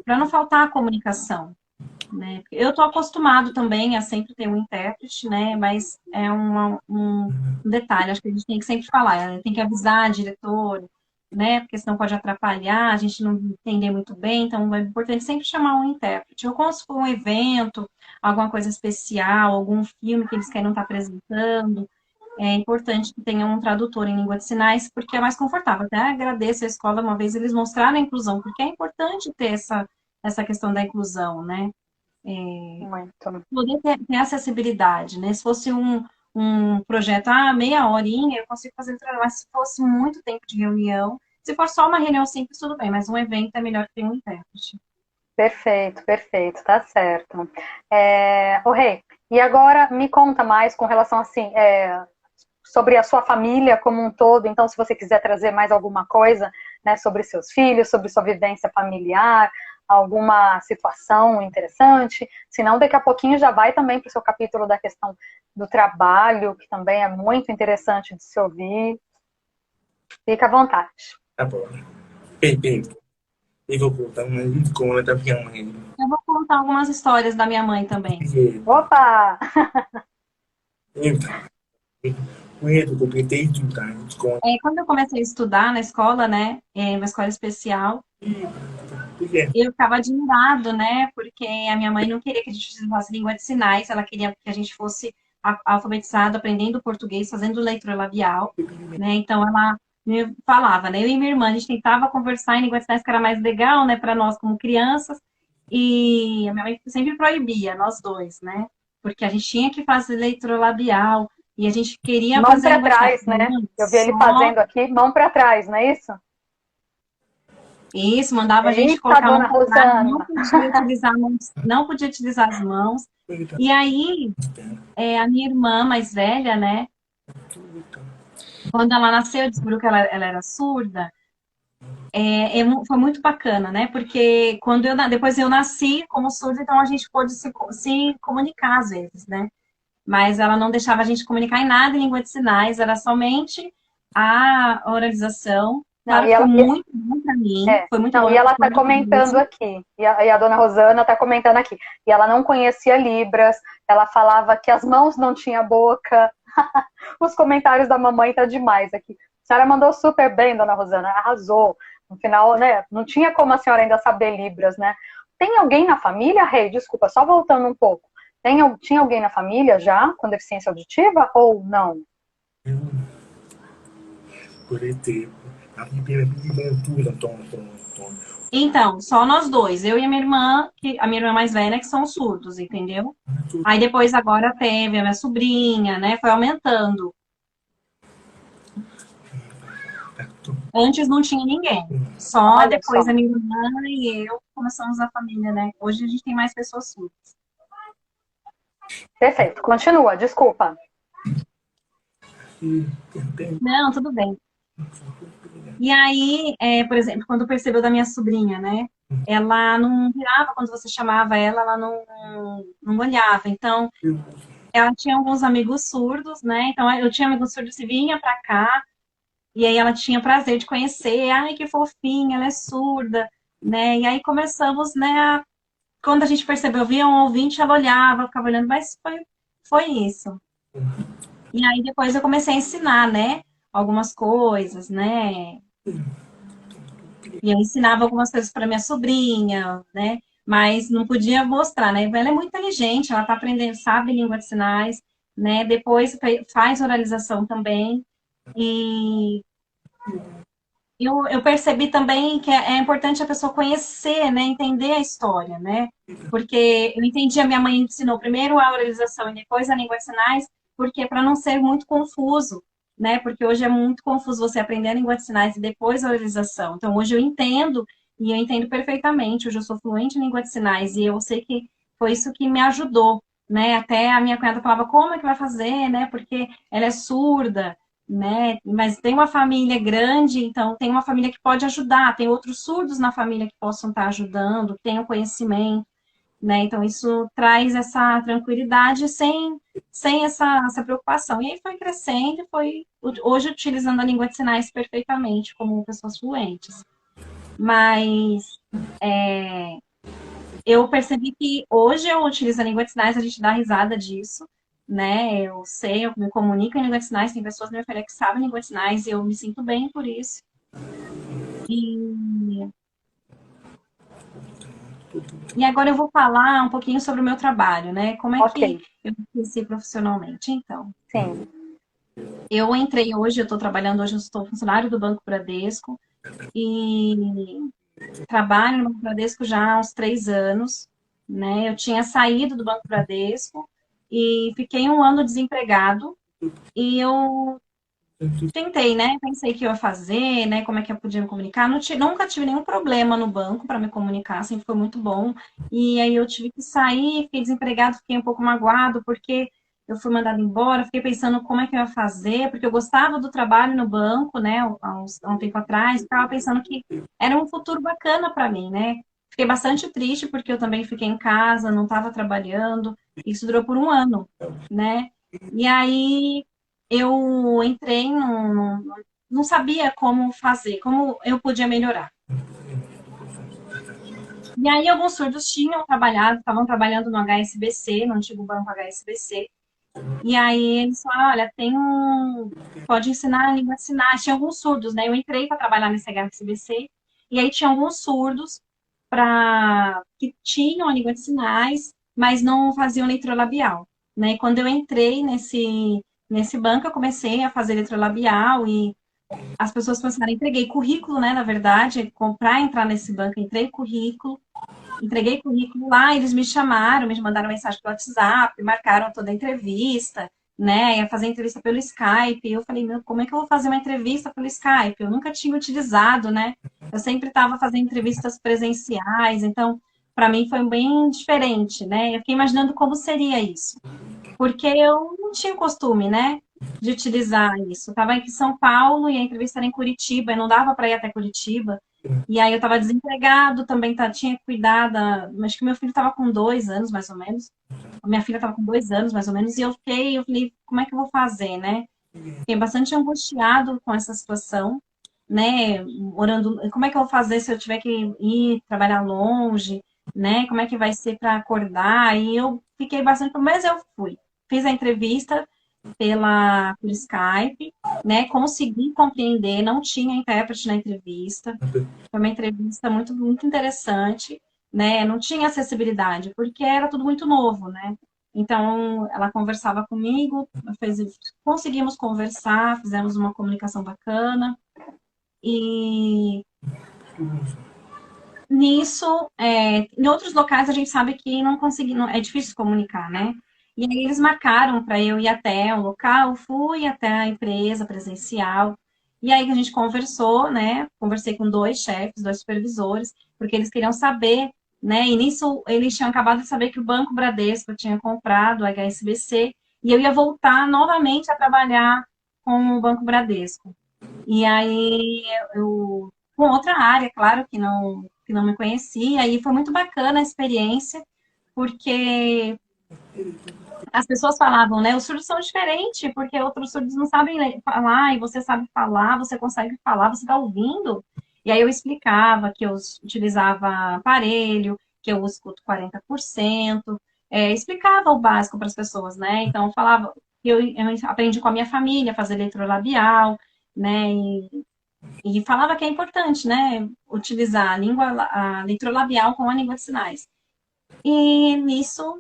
Para não faltar a comunicação, né? Eu estou acostumado também a sempre ter um intérprete, né? Mas é um detalhe, acho que a gente tem que sempre falar, né? Tem que avisar a diretora, né? Porque senão pode atrapalhar, a gente não entender muito bem, então é importante sempre chamar um intérprete. Ou quando for um evento, alguma coisa especial, algum filme que eles querem estar apresentando, é importante que tenha um tradutor em língua de sinais, porque é mais confortável. Até agradeço a escola, uma vez eles mostraram a inclusão, porque é importante ter essa questão da inclusão, né? Muito. Poder ter acessibilidade, né? Se fosse um projeto, meia horinha, eu consigo fazer, mas se fosse muito tempo de reunião, se for só uma reunião simples, tudo bem, mas um evento é melhor que ter um intérprete. Perfeito, perfeito, tá certo. Rei, e agora me conta mais com relação assim, sobre a sua família como um todo. Então, se você quiser trazer mais alguma coisa, né, sobre seus filhos, sobre sua vivência familiar, alguma situação interessante. Senão, daqui a pouquinho já vai também para o seu capítulo da questão do trabalho, que também é muito interessante de se ouvir. Fica à vontade. Tá bom. Perfeito. Eu vou contar uma escola da minha mãe. Eu vou contar algumas histórias da minha mãe também. Opa! Então, eu completei tudo, tá? Escola. Quando eu comecei a estudar na escola, né, uma escola especial, eu ficava admirado, né? Porque a minha mãe não queria que a gente utilizasse língua de sinais, ela queria que a gente fosse alfabetizado, aprendendo português, fazendo leitura labial, né? Então ela me falava, né? Eu e minha irmã, a gente tentava conversar em língua de sinais, que era mais legal, né, para nós como crianças, e a minha mãe sempre proibia, nós dois, né? Porque a gente tinha que fazer leitura labial, e a gente queria mão fazer para língua de sinais. trás, né? Eu vi ele fazendo aqui, mão para trás, não é isso? Isso, mandava a gente Eita, colocar a mão dona para trás, Rosana. não podia utilizar as mãos. E aí, a minha irmã mais velha, né, quando ela nasceu, descobriu que ela era surda, foi muito bacana, né, porque depois eu nasci como surda, então a gente pôde se comunicar às vezes, né, mas ela não deixava a gente comunicar em nada em língua de sinais, era somente a oralização. Não, Claro que foi muito bom para mim, foi muito bom. E ela está comentando aqui, e a dona Rosana está comentando aqui, e ela não conhecia Libras, ela falava que as mãos não tinham boca. Os comentários da mamãe tá demais aqui. A senhora mandou super bem, dona Rosana, arrasou. No final, né, não tinha como a senhora ainda saber Libras, né? Tem alguém na família, Rei? Desculpa, só voltando um pouco. Tinha alguém na família já com deficiência auditiva ou não? Por ter a primeira pintura, Então, só nós dois, eu e a minha irmã, que a minha irmã mais velha, que são surdos, entendeu? Aí depois agora teve a minha sobrinha, né? Foi aumentando. Antes não tinha ninguém. Só Olha só. depois a minha irmã e eu começamos a família, né? Hoje a gente tem mais pessoas surdas. Perfeito. Continua, desculpa. Não, tudo bem. E aí, por exemplo, quando percebeu da minha sobrinha, né? Ela não virava quando você chamava ela, ela não olhava. Então, ela tinha alguns amigos surdos, né? Então, eu tinha amigos surdos que vinha pra cá, e aí ela tinha prazer de conhecer. Ai, que fofinha, ela é surda, né? E aí começamos, né? Quando a gente percebeu, via um ouvinte, ela olhava, ficava olhando, mas foi isso. E aí depois eu comecei a ensinar, né? Algumas coisas, né? E eu ensinava algumas coisas para minha sobrinha, né? Mas não podia mostrar, né? Ela é muito inteligente, ela está aprendendo, sabe língua de sinais, né? Depois faz oralização também. E eu percebi também que é importante a pessoa conhecer, né? Entender a história, né? Porque eu entendi, a minha mãe ensinou primeiro a oralização e depois a língua de sinais, porque para não ser muito confuso, né? Porque hoje é muito confuso você aprender a língua de sinais e depois a oralização. Então hoje eu entendo e eu entendo perfeitamente. Hoje eu sou fluente em língua de sinais e eu sei que foi isso que me ajudou, né? Até a minha cunhada falava como é que vai fazer, né? Porque ela é surda, né? Mas tem uma família grande, então tem uma família que pode ajudar, tem outros surdos na família que possam estar ajudando, que tenham conhecimento, né? Então isso traz essa tranquilidade sem essa preocupação. E aí foi crescendo e foi hoje utilizando a língua de sinais perfeitamente como pessoas fluentes. Mas eu percebi que hoje eu utilizo a língua de sinais, a gente dá risada disso, né? Eu sei, eu me comunico em língua de sinais, tem pessoas na minha família que sabem língua de sinais e eu me sinto bem por isso. E, e agora eu vou falar um pouquinho sobre o meu trabalho, né? Como é que Ok. eu cresci profissionalmente? Então, Sim. eu entrei hoje, eu estou trabalhando hoje, eu estou funcionário do Banco Bradesco e trabalho no Banco Bradesco já há uns 3 anos, né? Eu tinha saído do Banco Bradesco e fiquei um ano desempregado e eu tentei, né? Pensei que eu ia fazer, né? Como é que eu podia me comunicar. Nunca tive nenhum problema no banco para me comunicar, sempre foi muito bom. E aí eu tive que sair, fiquei desempregado, fiquei um pouco magoado, porque eu fui mandada embora, fiquei pensando como é que eu ia fazer, porque eu gostava do trabalho no banco, né? Há um tempo atrás, estava pensando que era um futuro bacana para mim, né? Fiquei bastante triste, porque eu também fiquei em casa, não estava trabalhando. Isso durou por um ano, né? E aí eu entrei, não sabia como fazer, como eu podia melhorar. E aí alguns surdos tinham trabalhado, estavam trabalhando no HSBC, no antigo banco HSBC. E aí eles falaram, olha, pode ensinar a língua de sinais. Tinha alguns surdos, né? Eu entrei para trabalhar nesse HSBC e aí tinha alguns surdos que tinham a língua de sinais, mas não faziam leitura-labial, né? E quando eu entrei nesse banco, eu comecei a fazer leitura-labial e as pessoas começaram, entreguei currículo, né? Na verdade, comprar, entrar nesse banco, entreguei currículo lá, eles me chamaram, me mandaram mensagem pelo WhatsApp, marcaram toda a entrevista, né? Ia fazer entrevista pelo Skype. E eu falei, meu, como é que eu vou fazer uma entrevista pelo Skype? Eu nunca tinha utilizado, né? Eu sempre estava fazendo entrevistas presenciais, então para mim foi bem diferente, né? Eu fiquei imaginando como seria isso, porque eu não tinha costume, né? De utilizar isso. Eu estava aqui em São Paulo e a entrevista era em Curitiba, e não dava para ir até Curitiba. E aí eu estava desempregado, também tinha que cuidar acho que meu filho estava com 2 anos, mais ou menos. A minha filha estava com 2 anos, mais ou menos, e eu falei, como é que eu vou fazer, né? Fiquei bastante angustiado com essa situação, né? Orando, como é que eu vou fazer se eu tiver que ir trabalhar longe, né? Como é que vai ser para acordar? E eu fiquei bastante, mas eu fui. Fiz a entrevista por Skype, né? Consegui compreender, não tinha intérprete na entrevista. Foi uma entrevista muito, muito interessante, né? Não tinha acessibilidade, porque era tudo muito novo, né? Então, ela conversava comigo, conseguimos conversar, fizemos uma comunicação bacana. E nisso, em outros locais a gente sabe que não consegui, é difícil comunicar, né? E aí eles marcaram para eu ir até o local, fui até a empresa presencial, e aí a gente conversou, né? Conversei com dois chefes, dois supervisores, porque eles queriam saber, né? E nisso eles tinham acabado de saber que o Banco Bradesco tinha comprado o HSBC, e eu ia voltar novamente a trabalhar com o Banco Bradesco. E aí eu com outra área, claro, que não me conhecia, e foi muito bacana a experiência, porque as pessoas falavam, né? Os surdos são diferentes, porque outros surdos não sabem falar, e você sabe falar, você consegue falar, você está ouvindo. E aí eu explicava que eu utilizava aparelho, que eu escuto 40%, explicava o básico para as pessoas, né? Então, eu falava que eu aprendi com a minha família a fazer letrolabial, né? E falava que é importante, né? Utilizar a letrolabial com a língua de sinais. E nisso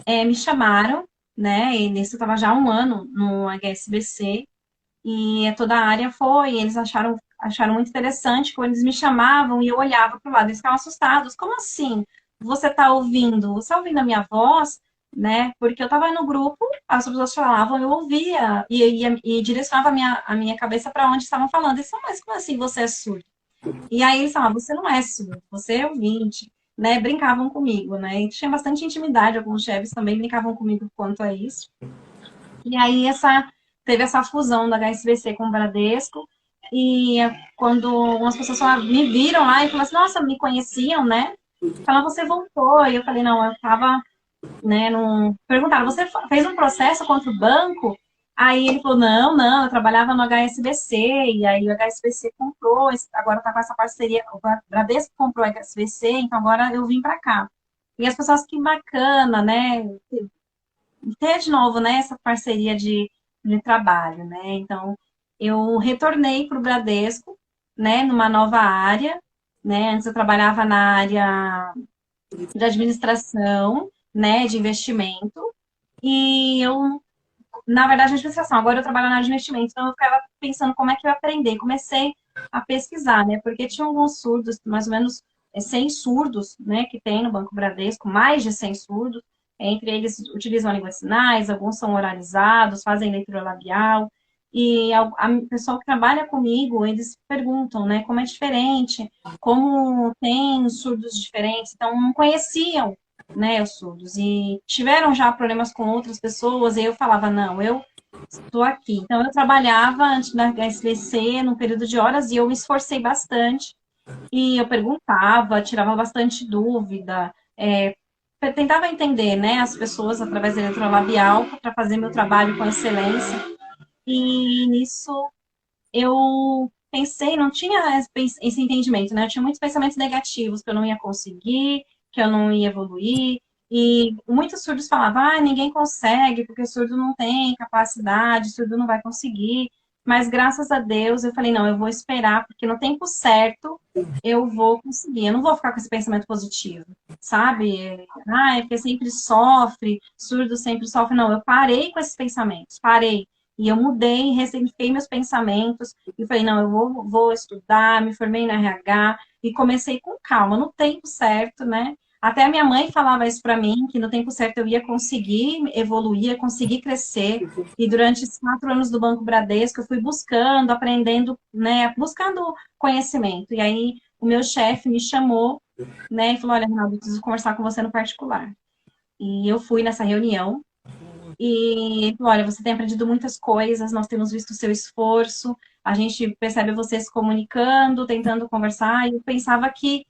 me chamaram, né? E nisso eu estava já há um ano no HSBC e toda a área foi. E eles acharam muito interessante quando eles me chamavam e eu olhava para o lado. Eles ficavam assustados. Como assim? Você está ouvindo? Você está ouvindo a minha voz? Né? Porque eu estava no grupo, as pessoas falavam, eu ouvia e direcionava a minha cabeça para onde estavam falando. Eles falavam, mas como assim você é surdo? E aí eles falavam, você não é surdo, você é ouvinte, né? Brincavam comigo, né? E tinha bastante intimidade, alguns chefes também brincavam comigo quanto a isso. E aí teve essa fusão da HSBC com o Bradesco, e quando umas pessoas me viram lá e falaram assim, nossa, me conheciam, né? Falaram, você voltou. E eu falei, não, eu estava, né, num... Perguntaram, você fez um processo contra o banco? Aí ele falou, não, eu trabalhava no HSBC, e aí o HSBC comprou, agora tá com essa parceria, o Bradesco comprou o HSBC, então agora eu vim para cá. E as pessoas, que bacana, né, ter de novo, né, essa parceria de trabalho, né, então eu retornei para o Bradesco, né, numa nova área, né, antes eu trabalhava na área de administração, né, de investimento, e eu, na verdade, administração, agora eu trabalho na área de investimento, então eu ficava pensando como é que eu ia aprender, comecei a pesquisar, né, porque tinha alguns surdos, mais ou menos 100 surdos, né, que tem no Banco Bradesco, mais de 100 surdos, entre eles utilizam a língua de sinais, alguns são oralizados, fazem leitura labial, e a pessoa que trabalha comigo, eles perguntam, né, como é diferente, como tem surdos diferentes, então não conheciam, né, os surdos, e tiveram já problemas com outras pessoas, e eu falava, não, eu estou aqui. Então, eu trabalhava antes da SBC, num período de horas, e eu me esforcei bastante, e eu perguntava, tirava bastante dúvida, tentava entender, né, as pessoas através da eletrolabial, para fazer meu trabalho com excelência, e nisso eu pensei, não tinha esse entendimento, né? Eu tinha muitos pensamentos negativos, que eu não ia conseguir, que eu não ia evoluir. E muitos surdos falavam, ninguém consegue, porque surdo não tem capacidade, surdo não vai conseguir. Mas graças a Deus eu falei, não, eu vou esperar, porque no tempo certo eu vou conseguir. Eu não vou ficar com esse pensamento positivo, sabe? É porque sempre sofre, surdo sempre sofre. Não, eu parei com esses pensamentos, parei. E eu mudei, ressignifiquei meus pensamentos e falei, não, eu vou estudar, me formei na RH e comecei com calma, no tempo certo, né? Até a minha mãe falava isso para mim, que no tempo certo eu ia conseguir evoluir, ia conseguir crescer. E durante esses 4 anos do Banco Bradesco, eu fui buscando, aprendendo, né? Buscando conhecimento. E aí o meu chefe me chamou, né? E falou, olha, Ronaldo, eu preciso conversar com você no particular. E eu fui nessa reunião. E, olha, você tem aprendido muitas coisas, nós temos visto o seu esforço, a gente percebe você se comunicando, tentando conversar, e eu pensava que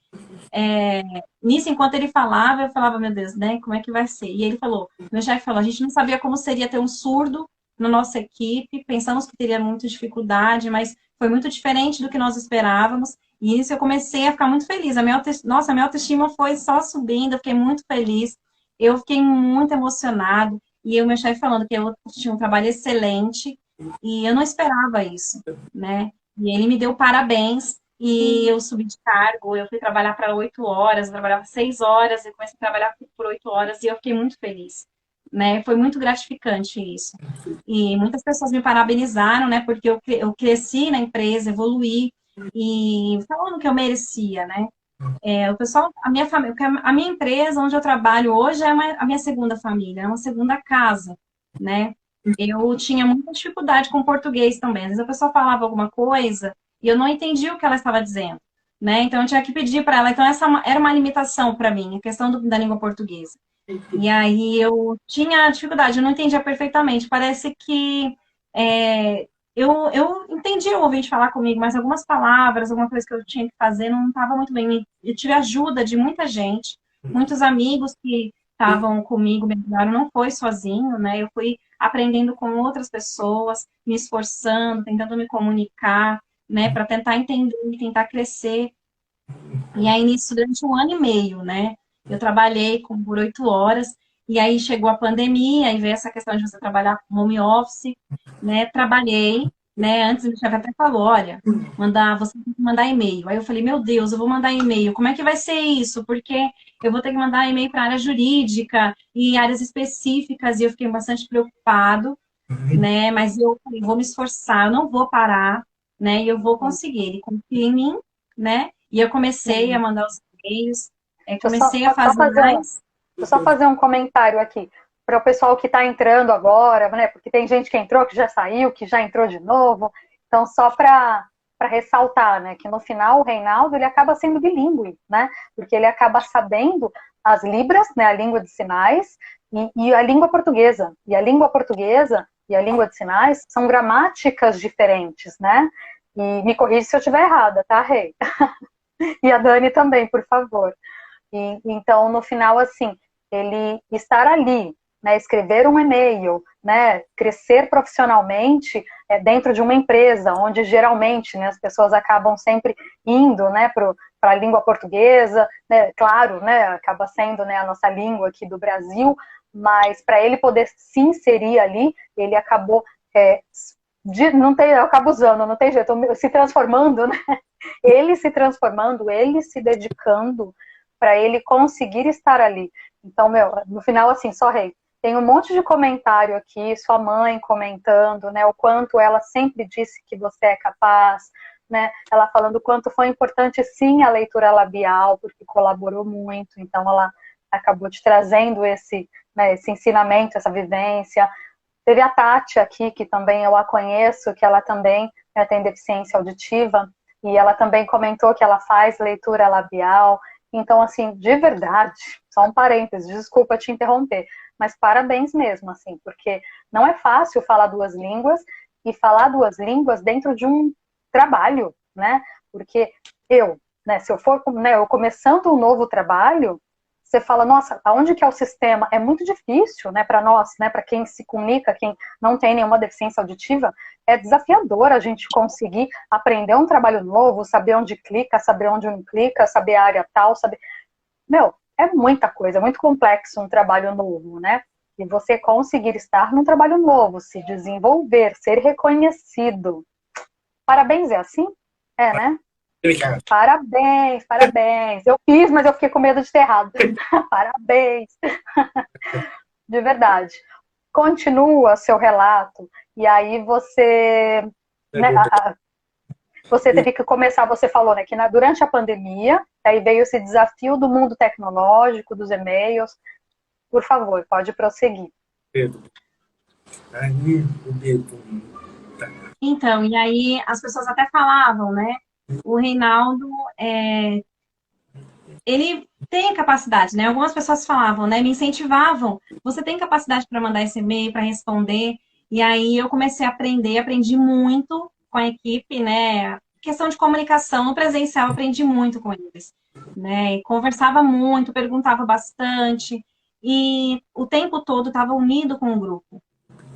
nisso, enquanto ele falava, eu falava, meu Deus, né, como é que vai ser? E ele falou, meu chefe falou, a gente não sabia como seria ter um surdo na nossa equipe, pensamos que teria muita dificuldade, mas foi muito diferente do que nós esperávamos, e isso eu comecei a ficar muito feliz, nossa, a minha autoestima foi só subindo, eu fiquei muito feliz, eu fiquei muito emocionado, e o meu chefe falando que eu tinha um trabalho excelente, e eu não esperava isso, né? E ele me deu parabéns, e eu subi de cargo, eu fui trabalhar para 8 horas, eu trabalhava 6 horas, eu comecei a trabalhar por 8 horas, e eu fiquei muito feliz, né? Foi muito gratificante isso. E muitas pessoas me parabenizaram, né? Porque eu cresci na empresa, evoluí, e falando que eu merecia, né? O pessoal, a minha família, a minha empresa onde eu trabalho hoje é a minha segunda família, é uma segunda casa, né? Eu tinha muita dificuldade com português também. Às vezes a pessoa falava alguma coisa e eu não entendia o que ela estava dizendo, né? Então eu tinha que pedir para ela. Então essa era uma limitação para mim, a questão da língua portuguesa. E aí eu tinha dificuldade, eu não entendia perfeitamente. Parece que é, eu entendi o ouvinte falar comigo, mas algumas palavras, alguma coisa que eu tinha que fazer não estava muito bem. Eu tive ajuda de muita gente, muitos amigos que estavam comigo, me ajudaram, não foi sozinho, né? Eu fui aprendendo com outras pessoas, me esforçando, tentando me comunicar, né, para tentar entender, tentar crescer. E aí, nisso, durante um ano e meio, né? Eu trabalhei por 8 horas, e aí chegou a pandemia, e veio essa questão de você trabalhar com home office, né? Trabalhei, né? Antes, o chefe até falou, olha, você tem que mandar e-mail. Aí eu falei, meu Deus, eu vou mandar e-mail, como é que vai ser isso? Porque eu vou ter que mandar e-mail para a área jurídica e áreas específicas, e eu fiquei bastante preocupado, né? Mas eu falei, vou me esforçar, eu não vou parar, né? E eu vou conseguir. Ele confia em mim, né? E eu comecei a Sim. mandar os e-mails, Deixa eu só, comecei a só fazer fazer mais. deixa eu só fazer um comentário aqui para o pessoal que está entrando agora, né? Porque tem gente que entrou, que já saiu, que já entrou de novo. Então, só para ressaltar, né, que no final o Reinaldo ele acaba sendo bilíngue, né? Porque ele acaba sabendo as libras, né, a língua de sinais e a língua portuguesa. E a língua portuguesa e a língua de sinais são gramáticas diferentes, né? E me corrija se eu estiver errada, tá, Rei? E a Dani também, por favor. Então, no final, assim, ele estar ali, né, escrever um e-mail, né, crescer profissionalmente dentro de uma empresa, onde geralmente, né, as pessoas acabam sempre indo, né, para a língua portuguesa, né, claro, né, acaba sendo, né, a nossa língua aqui do Brasil, mas para ele poder se inserir ali, ele acabou não tem, eu acabo usando, não tem jeito, se transformando, né? Ele se transformando, ele se dedicando para ele conseguir estar ali. Então, meu, no final, assim, só Rei. Tem um monte de comentário aqui, sua mãe comentando, né, o quanto ela sempre disse que você é capaz, né, ela falando o quanto foi importante, sim, a leitura labial, porque colaborou muito, então ela acabou te trazendo esse, né, esse ensinamento, essa vivência. Teve a Tati aqui, que também eu a conheço, que ela também, né, tem deficiência auditiva, e ela também comentou que ela faz leitura labial. Então, assim, de verdade, só um parênteses, desculpa te interromper, mas parabéns mesmo, assim, porque não é fácil falar duas línguas e falar duas línguas dentro de um trabalho, né? Porque eu, né, se eu for, né, eu começando um novo trabalho, você fala, nossa, aonde que é o sistema? É muito difícil, né, para nós, né, para quem se comunica, quem não tem nenhuma deficiência auditiva, é desafiador a gente conseguir aprender um trabalho novo, saber onde clica, saber onde não clica, saber a área tal, saber... Meu, é muita coisa, é muito complexo um trabalho novo, né? E você conseguir estar num trabalho novo, se desenvolver, ser reconhecido. Parabéns, é assim? É, né? Obrigado. Parabéns, parabéns. Eu fiz, mas eu fiquei com medo de ter errado. Parabéns. De verdade. Continua seu relato, e aí você, né, você teve que começar, você falou, né, que durante a pandemia, aí veio esse desafio do mundo tecnológico, dos e-mails. Por favor, pode prosseguir. Então, e aí as pessoas até falavam, né? O Reinaldo, ele tem capacidade, né? Algumas pessoas falavam, né? Me incentivavam. Você tem capacidade para mandar esse e-mail, para responder. E aí eu comecei a aprender, aprendi muito com a equipe, né? Questão de comunicação no presencial, aprendi muito com eles, né? E conversava muito, perguntava bastante. E o tempo todo estava unido com o grupo,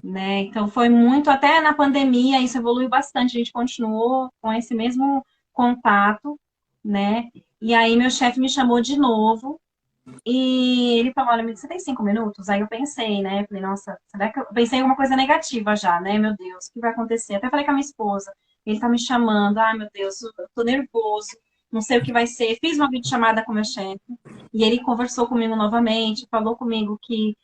né? Então foi muito, até na pandemia, isso evoluiu bastante. A gente continuou com esse mesmo contato, né? E aí meu chefe me chamou de novo e ele falou, olha, você tem 5 minutos? Aí eu pensei, né? Falei, nossa, será que eu pensei em alguma coisa negativa já, né? Meu Deus, o que vai acontecer? Até falei com a minha esposa, ele tá me chamando, ai meu Deus, eu tô nervoso, não sei o que vai ser. Fiz uma videochamada com meu chefe e ele conversou comigo novamente, falou comigo que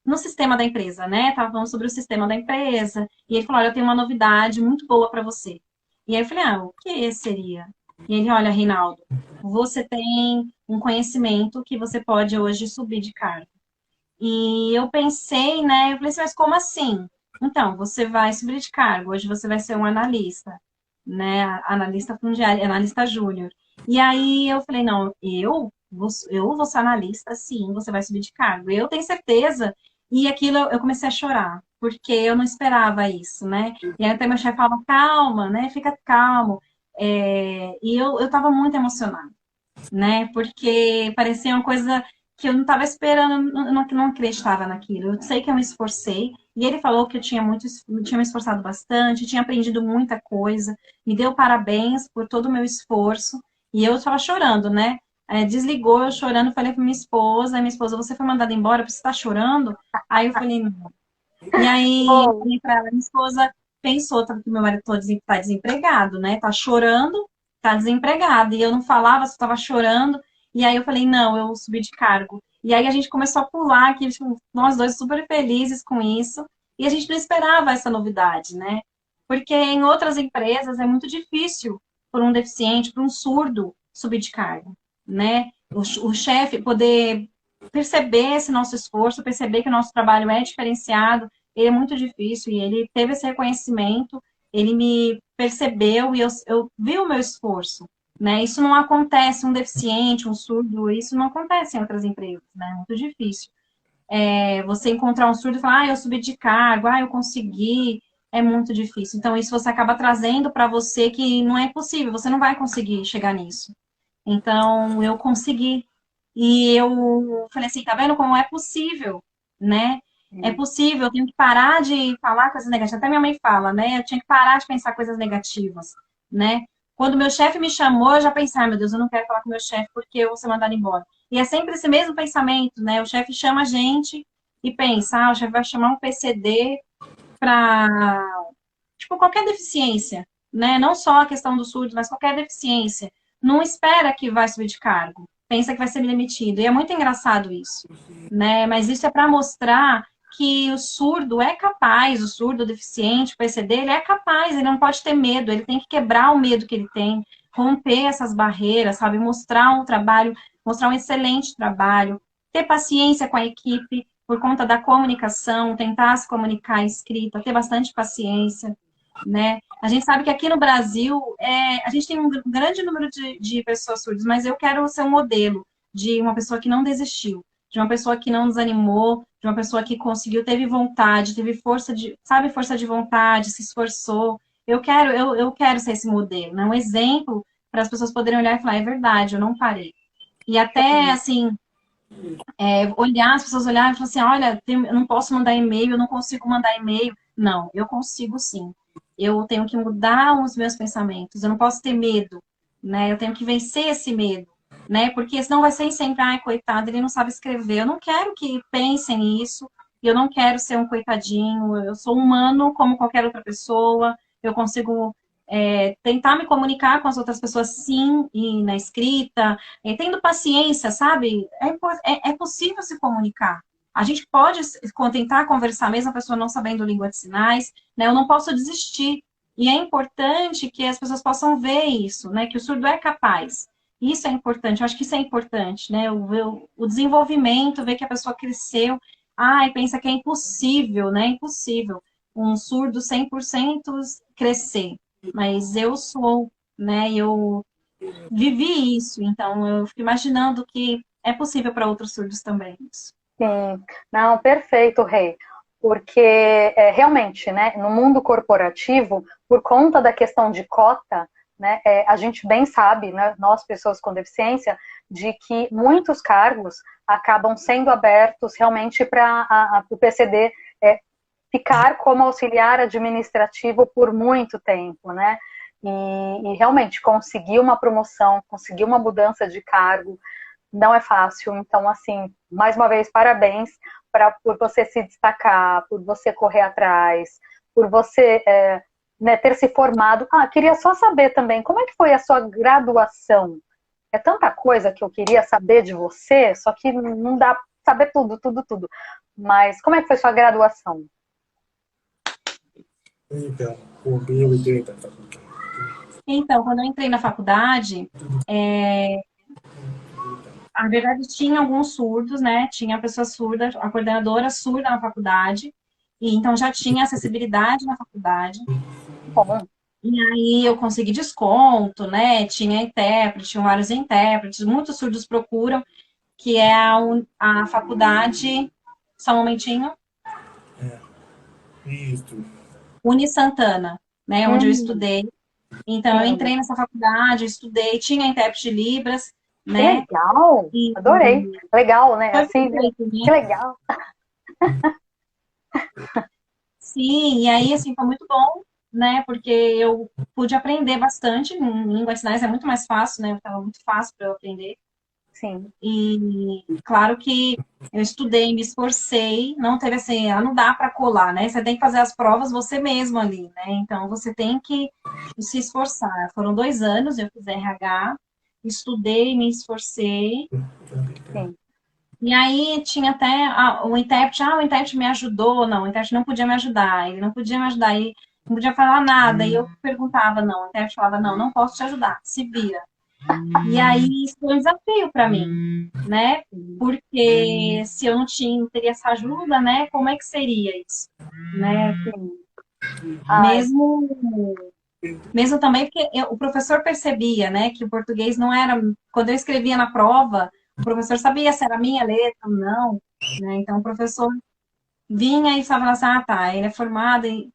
no sistema da empresa, né? Tava falando sobre o sistema da empresa, e ele falou, olha, eu tenho uma novidade muito boa para você. E aí eu falei, o que seria? E ele, olha, Reinaldo, você tem um conhecimento que você pode hoje subir de cargo. E eu pensei, né? Eu falei assim, mas como assim? Então, você vai subir de cargo. Hoje você vai ser um analista, né? Analista fundiário, analista júnior. E aí eu falei, não, eu vou ser analista, sim, você vai subir de cargo. Eu tenho certeza. E aquilo eu comecei a chorar, porque eu não esperava isso, né? E aí até meu chefe falava, calma, né? Fica calmo. E eu estava muito emocionada, né? Porque parecia uma coisa que eu não estava esperando, não acreditava naquilo. Eu sei que eu me esforcei, e ele falou que eu tinha me esforçado bastante, tinha aprendido muita coisa, me deu parabéns por todo o meu esforço, e eu estava chorando, né? Desligou, eu chorando, falei para minha esposa, você foi mandada embora, você está chorando? Aí eu falei, não. E aí eu Bom, falei para ela, minha esposa pensou que meu marido está desempregado, né? Tá chorando, tá desempregado. E eu não falava, só estava chorando. E aí eu falei, não, eu subi de cargo. E aí a gente começou a pular aqui, tipo, nós dois super felizes com isso. E a gente não esperava essa novidade, né? Porque em outras empresas é muito difícil para um deficiente, para um surdo, subir de cargo, né? O chefe poder perceber esse nosso esforço, perceber que o nosso trabalho é diferenciado, ele é muito difícil, e ele teve esse reconhecimento, ele me percebeu, e eu vi o meu esforço, né? Isso não acontece, um deficiente, um surdo, isso não acontece em outras empresas, né? É muito difícil. Você encontrar um surdo e falar, eu subi de cargo, eu consegui, é muito difícil. Então, isso você acaba trazendo para você que não é possível, você não vai conseguir chegar nisso. Então, eu consegui. E eu falei assim, tá vendo como é possível, né? É possível, eu tenho que parar de falar coisas negativas. Até minha mãe fala, né? Eu tinha que parar de pensar coisas negativas, né? Quando meu chefe me chamou, eu já pensei, meu Deus, eu não quero falar com meu chefe porque eu vou ser mandada embora. E é sempre esse mesmo pensamento, né? O chefe chama a gente e pensa, o chefe vai chamar um PCD para, tipo, qualquer deficiência, né? Não só a questão do surdo, mas qualquer deficiência. Não espera que vai subir de cargo, pensa que vai ser demitido. E é muito engraçado isso, né? Mas isso é para mostrar que o surdo é capaz, o surdo o deficiente, o PCD, ele é capaz, ele não pode ter medo, ele tem que quebrar o medo que ele tem, romper essas barreiras, sabe? Mostrar um trabalho, mostrar um excelente trabalho, ter paciência com a equipe, por conta da comunicação, tentar se comunicar escrita, ter bastante paciência, né? A gente sabe que aqui no Brasil a gente tem um grande número de pessoas surdas, mas eu quero ser um modelo de uma pessoa que não desistiu, de uma pessoa que não desanimou, de uma pessoa que conseguiu, teve vontade, teve força de, sabe, força de vontade, se esforçou. Eu quero ser esse modelo, né? Um exemplo para as pessoas poderem olhar e falar, é verdade, eu não parei. E até, assim, olhar, as pessoas olharem e falar assim, olha, eu não posso mandar e-mail, eu não consigo mandar e-mail. Não, eu consigo sim. Eu tenho que mudar os meus pensamentos, eu não posso ter medo, né? Eu tenho que vencer esse medo, né? Porque senão vai ser sempre, ai, coitado, ele não sabe escrever. Eu não quero que pensem nisso, eu não quero ser um coitadinho, eu sou humano como qualquer outra pessoa, eu consigo tentar me comunicar com as outras pessoas, sim, e na escrita, tendo paciência, sabe? É possível se comunicar. A gente pode tentar conversar, mesmo a pessoa não sabendo língua de sinais, né? Eu não posso desistir. E é importante que as pessoas possam ver isso, né? Que o surdo é capaz. Isso é importante, eu acho que isso é importante, né? O desenvolvimento, ver que a pessoa cresceu. Ai, pensa que é impossível, né? É impossível um surdo 100% crescer. Mas eu sou, né? Eu vivi isso, então eu fico imaginando que é possível para outros surdos também isso. sim, não, perfeito, Rei. Porque realmente, né, no mundo corporativo, por conta da questão de cota, né, a gente bem sabe, né, nós pessoas com deficiência, de que muitos cargos acabam sendo abertos realmente para o PCD ficar como auxiliar administrativo por muito tempo, né? E realmente conseguir uma promoção, conseguir uma mudança de cargo, não é fácil. Então, assim, mais uma vez, parabéns por você se destacar, por você correr atrás, por você né, ter se formado. Queria só saber também, como é que foi a sua graduação? É tanta coisa que eu queria saber de você, só que não dá para saber tudo, tudo, tudo. Mas como é que foi sua graduação? Então, o meu 80, tá? Então, quando eu entrei na faculdade, na verdade, tinha alguns surdos, né? Tinha a pessoa surda, a coordenadora surda na faculdade, e então já tinha acessibilidade na faculdade. Bom, E aí eu consegui desconto, né? Tinha intérprete, tinham vários intérpretes, muitos surdos procuram, que é a faculdade, só um momentinho, Isso. Uni Santana, né? Onde eu hum, estudei. Então, eu sim. entrei nessa faculdade, estudei, tinha intérprete de Libras, Que né? legal! E Adorei. Legal, né? foi Assim, perfeito, que né? legal. Sim, e aí, assim, foi muito bom, né? Porque eu pude aprender bastante. Em língua de sinais é muito mais fácil, né? Estava muito fácil para eu aprender. Sim, E claro que eu estudei, me esforcei, não teve assim, não dá para colar, né? Você tem que fazer as provas você mesmo ali, né? Então você tem que se esforçar. Foram 2 anos, eu fiz RH, estudei, me esforcei. sim. E aí tinha até o intérprete me ajudou, não, o intérprete não podia me ajudar, ele não podia me ajudar, ele não podia falar nada, e eu perguntava, não, o intérprete falava, não, não posso te ajudar, se vira. E aí isso foi um desafio para mim, né? Porque se eu não tinha, teria essa ajuda, né? Como é que seria isso, né? Sim. Ai, Mesmo, mesmo também porque o professor percebia, né, que o português não era. Quando eu escrevia na prova, o professor sabia se era minha letra ou não, né? Então o professor vinha e falava assim, ah, tá, ele é formado e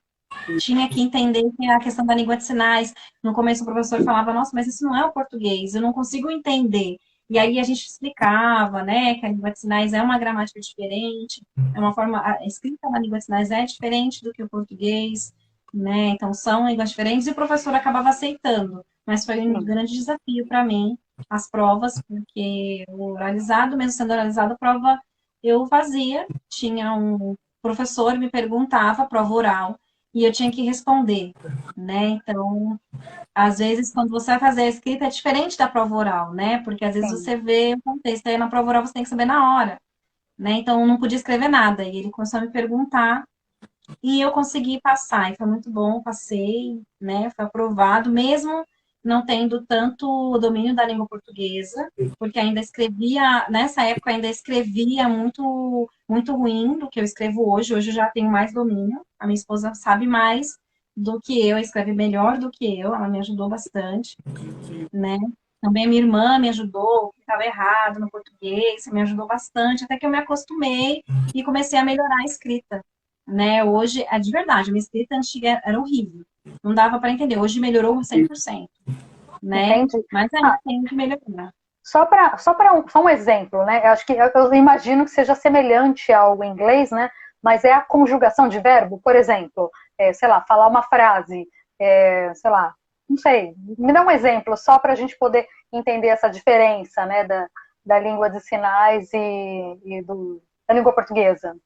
tinha que entender que é a questão da língua de sinais. No começo o professor falava, nossa, mas isso não é o português, eu não consigo entender. E aí a gente explicava, né, que a língua de sinais é uma gramática diferente, é uma forma, a escrita na língua de sinais é diferente do que o português, né? Então são línguas diferentes e o professor acabava aceitando. Mas foi um sim. grande desafio para mim as provas, porque o oralizado, mesmo sendo oralizado, a prova eu fazia, tinha um professor me perguntava, prova oral, e eu tinha que responder, né? Então, às vezes, quando você vai fazer a escrita, é diferente da prova oral, né? Porque às vezes Sim. você vê o contexto, aí na prova oral você tem que saber na hora, né? Então, eu não podia escrever nada. E ele começou a me perguntar e eu consegui passar. E foi muito bom, passei, né? Foi aprovado, mesmo não tendo tanto domínio da língua portuguesa, porque ainda escrevia, nessa época ainda escrevia muito, muito ruim do que eu escrevo hoje. Hoje eu já tenho mais domínio. A minha esposa sabe mais do que eu, escreve melhor do que eu, ela me ajudou bastante, né? Também a minha irmã me ajudou, que estava errado no português, me ajudou bastante, até que eu me acostumei e comecei a melhorar a escrita, né? Hoje, é de verdade, a minha escrita antiga era horrível, não dava para entender. Hoje melhorou 100%, né? Entendi. Mas Ah, ainda tem que melhorar. só um exemplo, né? Eu acho que eu imagino que seja semelhante ao inglês, né? Mas é a conjugação de verbo, por exemplo, sei lá, falar uma frase, sei lá, não sei. Me dá um exemplo só para a gente poder entender essa diferença, né? Da língua de sinais e da língua portuguesa.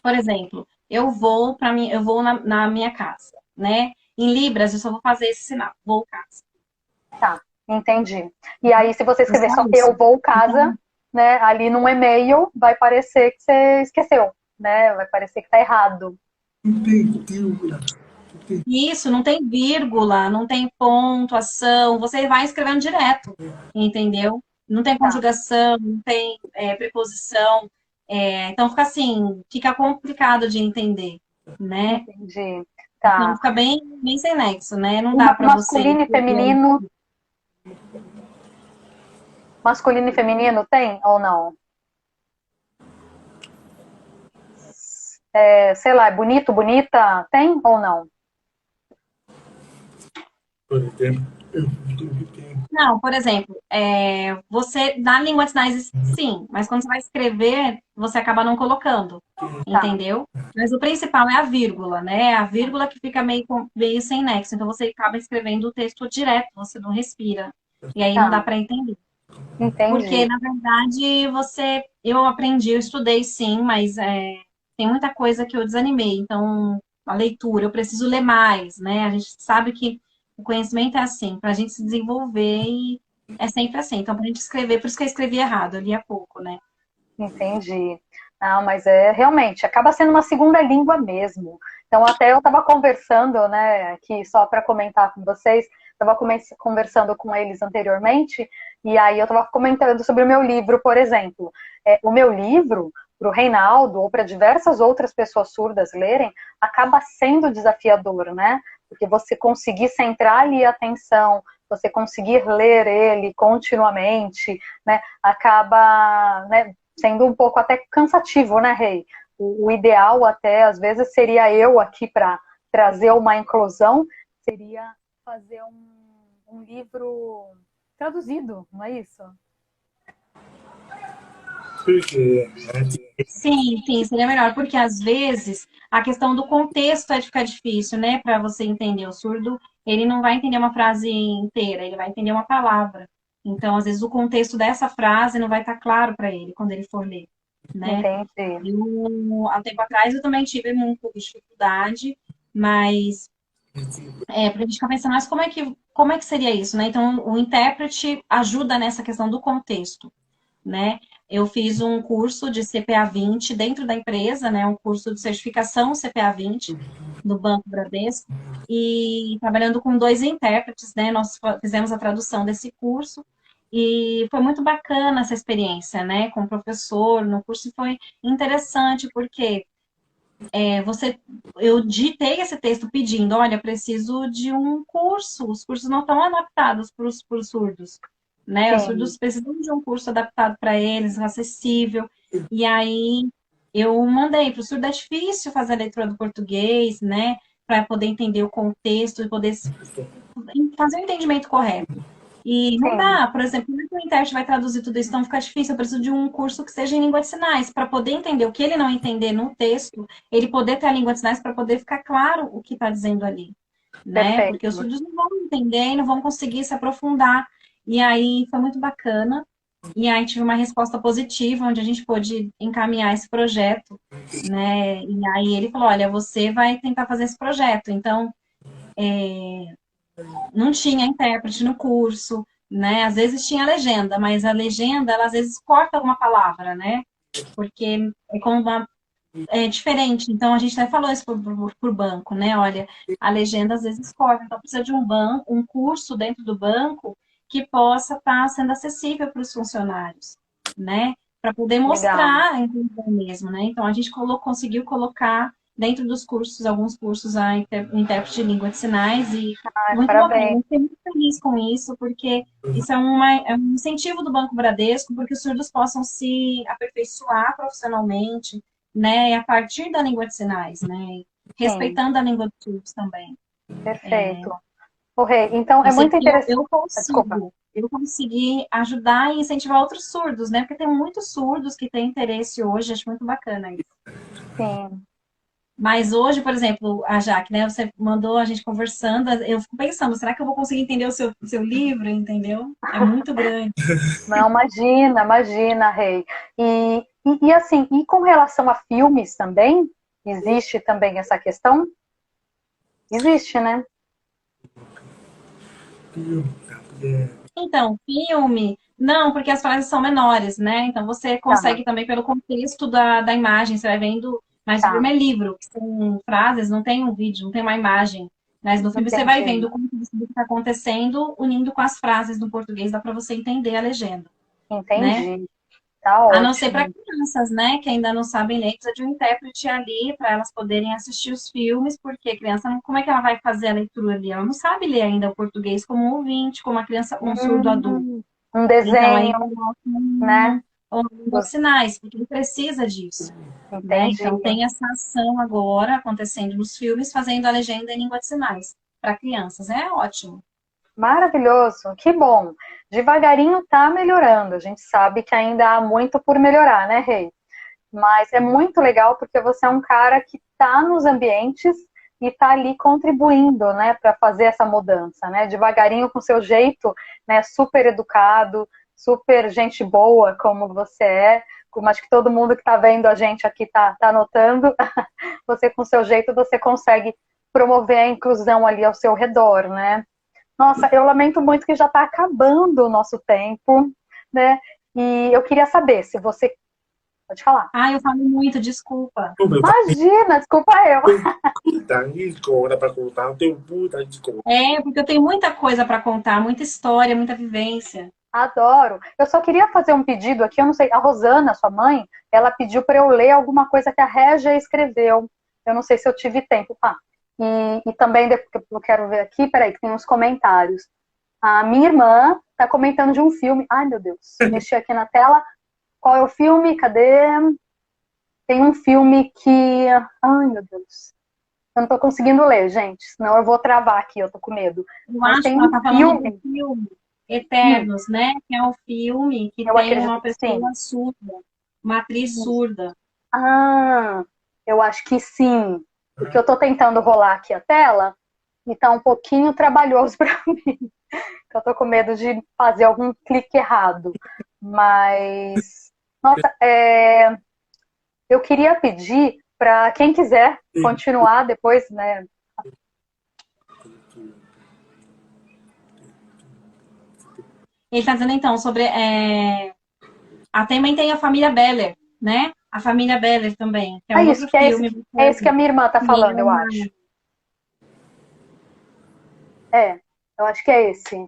Por exemplo, eu vou na minha casa, né? Em Libras, eu só vou fazer esse sinal, vou casa. Tá, entendi. E aí, se você É escrever só só eu isso. vou casa, Então, né, ali num e-mail, vai parecer que você esqueceu, né? Vai parecer que tá errado. isso, não tem vírgula, não tem pontuação, você vai escrevendo direto, entendeu? Não tem Tá, conjugação, não tem preposição. Então fica assim, fica complicado de entender, né? entendi. Então Tá. fica bem, bem sem nexo, né? Não O dá para você masculino e escrever ali. feminino, masculino e feminino tem ou não? Sei lá, é bonito, bonita, tem ou não? Por exemplo, eu tive tempo. Não, por exemplo, você, na língua de sinais, sim, mas quando você vai escrever, você acaba não colocando, Tá, entendeu? Mas o principal é a vírgula, né? A vírgula que fica meio sem nexo. Então você acaba escrevendo o texto direto, você não respira. E aí não tá, dá para entender. Porque, entendi. na verdade, eu aprendi, eu estudei sim, mas tem muita coisa que eu desanimei. Então, a leitura, eu preciso ler mais, né? A gente sabe que o conhecimento é assim, para a gente se desenvolver e é sempre assim. Então, para a gente escrever, por isso que eu escrevi errado, eu lia pouco, né? Entendi. Não, mas realmente, acaba sendo uma segunda língua mesmo. Então, até eu estava conversando, né, aqui só para comentar com vocês, estava conversando com eles anteriormente, e aí eu estava comentando sobre o meu livro, por exemplo. O meu livro, para o Reinaldo ou para diversas outras pessoas surdas lerem, acaba sendo desafiador, né? Porque você conseguir centrar ali a atenção, você conseguir ler ele continuamente, né, acaba, né, sendo um pouco até cansativo, né, Rei? O ideal até, às vezes, seria eu aqui para trazer uma inclusão, seria fazer um livro traduzido, não é isso? Porque Sim, sim, seria melhor, porque às vezes a questão do contexto é de ficar difícil, né, para você entender. O surdo, ele não vai entender uma frase inteira, ele vai entender uma palavra. Então, às vezes, o contexto dessa frase não vai estar claro para ele quando ele for ler, né? Entendi. Há um tempo atrás, eu também tive um pouco de dificuldade, mas porque a gente fica pensando, mas como é que seria isso, né? Então, o intérprete ajuda nessa questão do contexto, né? Eu fiz um curso de CPA 20 dentro da empresa, né? Um curso de certificação CPA 20 no Banco Bradesco, e trabalhando com 2 intérpretes, né? Nós fizemos a tradução desse curso, e foi muito bacana essa experiência, né? Com o professor no curso, e foi interessante, porque eu digitei esse texto pedindo, olha, preciso de um curso, os cursos não estão adaptados para os surdos, né? Os Sim, surdos precisam de um curso adaptado para eles, acessível. E aí eu mandei para o surdo, é difícil fazer a leitura do português, né? Para poder entender o contexto e poder fazer o entendimento correto. E não sim, dá, por exemplo, como é que o intérprete vai traduzir tudo isso? Então fica difícil. Eu preciso de um curso que seja em língua de sinais, para poder entender o que ele não entender no texto, ele poder ter a língua de sinais para poder ficar claro o que está dizendo ali, né? Porque os perfeito. surdos não vão entender e não vão conseguir se aprofundar. E aí foi muito bacana. E aí tive uma resposta positiva, onde a gente pôde encaminhar esse projeto, né? E aí ele falou, olha, você vai tentar fazer esse projeto. Então, não tinha intérprete no curso, né? Às vezes tinha legenda, mas a legenda, ela às vezes corta alguma palavra, né? Porque é como é diferente. Então, a gente até falou isso por banco, né? Olha, a legenda às vezes corta. Então, precisa de um banco, um curso dentro do banco que possa estar sendo acessível para os funcionários, né? Para poder Legal. mostrar a inclusão mesmo, né? Então, a gente conseguiu colocar dentro dos cursos, alguns cursos, o intérprete de língua de sinais, e Ai, muito bacana. parabéns. Eu fiquei muito feliz com isso, porque isso é um incentivo do Banco Bradesco, porque os surdos possam se aperfeiçoar profissionalmente, né, a partir da língua de sinais, né, Sim, respeitando a língua dos surdos também. perfeito. O Rei, então é Eu sei muito que interessante. Desculpa. eu consegui ajudar e incentivar outros surdos, né, porque tem muitos surdos que têm interesse hoje, acho muito bacana isso. Sim. Mas hoje, por exemplo, a Jaque, né, você mandou a gente conversando, eu fico pensando, será que eu vou conseguir entender o seu livro, entendeu? É muito grande. Não, imagina, imagina, Rei. E assim, e com relação a filmes também? Existe também essa questão? Existe, né? Então, filme, não, porque as frases são menores, né? Então você Tá, consegue também pelo contexto da imagem, você vai vendo, mas o tá. filme é livro, que são frases, não tem um vídeo, não tem uma imagem. Mas no filme você vai Entendi. vendo como que está acontecendo, unindo com as frases no português, dá para você entender a legenda, né? Entendi. Tá A não ser para ótimo. crianças, né, que ainda não sabem ler, precisa de um intérprete ali para elas poderem assistir os filmes, porque a criança, como é que ela vai fazer a leitura ali? Ela não sabe ler ainda o português como um ouvinte, como uma criança, um surdo adulto. Um Então, aí desenho, coloca né? um língua de sinais, porque ele precisa disso, né? Entendi. Então, tem essa ação agora acontecendo nos filmes, fazendo a legenda em língua de sinais para crianças. É ótimo. Maravilhoso, que bom. Devagarinho tá melhorando. A gente sabe que ainda há muito por melhorar, né, Rei? Mas é muito legal porque você é um cara que está nos ambientes e está ali contribuindo, né, para fazer essa mudança, né? Devagarinho, com seu jeito, né, super educado, super gente boa, como você é. Como acho que todo mundo que está vendo a gente aqui tá notando, você com seu jeito você consegue promover a inclusão ali ao seu redor, né? Nossa, eu lamento muito que já está acabando o nosso tempo, né? E eu queria saber se você Pode falar. Ah, eu falo muito, desculpa. Imagina, desculpa eu. Puta escola para contar, tem puta escola. É, porque eu tenho muita coisa para contar, muita história, muita vivência. Adoro. Eu só queria fazer um pedido aqui, eu não sei, a Rosana, sua mãe, ela pediu para eu ler alguma coisa que a Régia escreveu. Eu não sei se eu tive tempo. E também, eu quero ver aqui, peraí, que tem uns comentários. A minha irmã está comentando de um filme. Ai, meu Deus, mexi aqui na tela. Qual é o filme? Cadê? Tem um filme que... Ai, meu Deus. Eu não estou conseguindo ler, gente, senão eu vou travar aqui, eu tô com medo. Eu Mas acho tem que ela um está falando do filme Eternos, né? Que é um filme que eu tem acredito uma que sim. pessoa surda, uma atriz surda. Ah, eu acho que sim. Porque eu tô tentando rolar aqui a tela e tá um pouquinho trabalhoso para mim. Eu tô com medo de fazer algum clique errado. Mas, nossa, eu queria pedir para quem quiser continuar depois, né? Ele está dizendo, então, sobre... também tem a família Beller, né? A família Beller também, que é É um isso, outro que filme. é esse que a minha irmã tá Que falando, eu acho. Eu acho que é esse.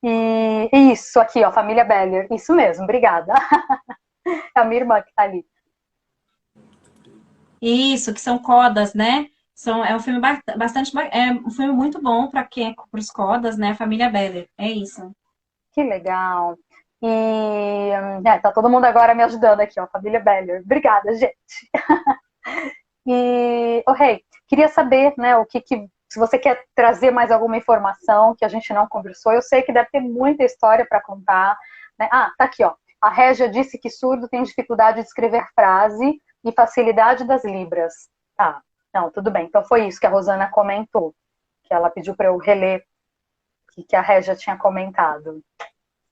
E isso aqui, ó, família Beller. Isso mesmo, obrigada. É a minha irmã que tá ali. Isso, que são codas, né? É um filme bastante... É um filme muito bom para os codas, né? Família Beller. É isso. Que legal. E tá todo mundo agora me ajudando aqui, ó, família Beller. Obrigada, gente. E, Rei, queria saber, né, se você quer trazer mais alguma informação que a gente não conversou. Eu sei que deve ter muita história para contar. Né? Ah, tá aqui, ó. A Régia disse que surdo tem dificuldade de escrever frase e facilidade das libras. Tá, não, tudo bem. Então foi isso que a Rosana comentou, que ela pediu para eu reler o que a Régia tinha comentado.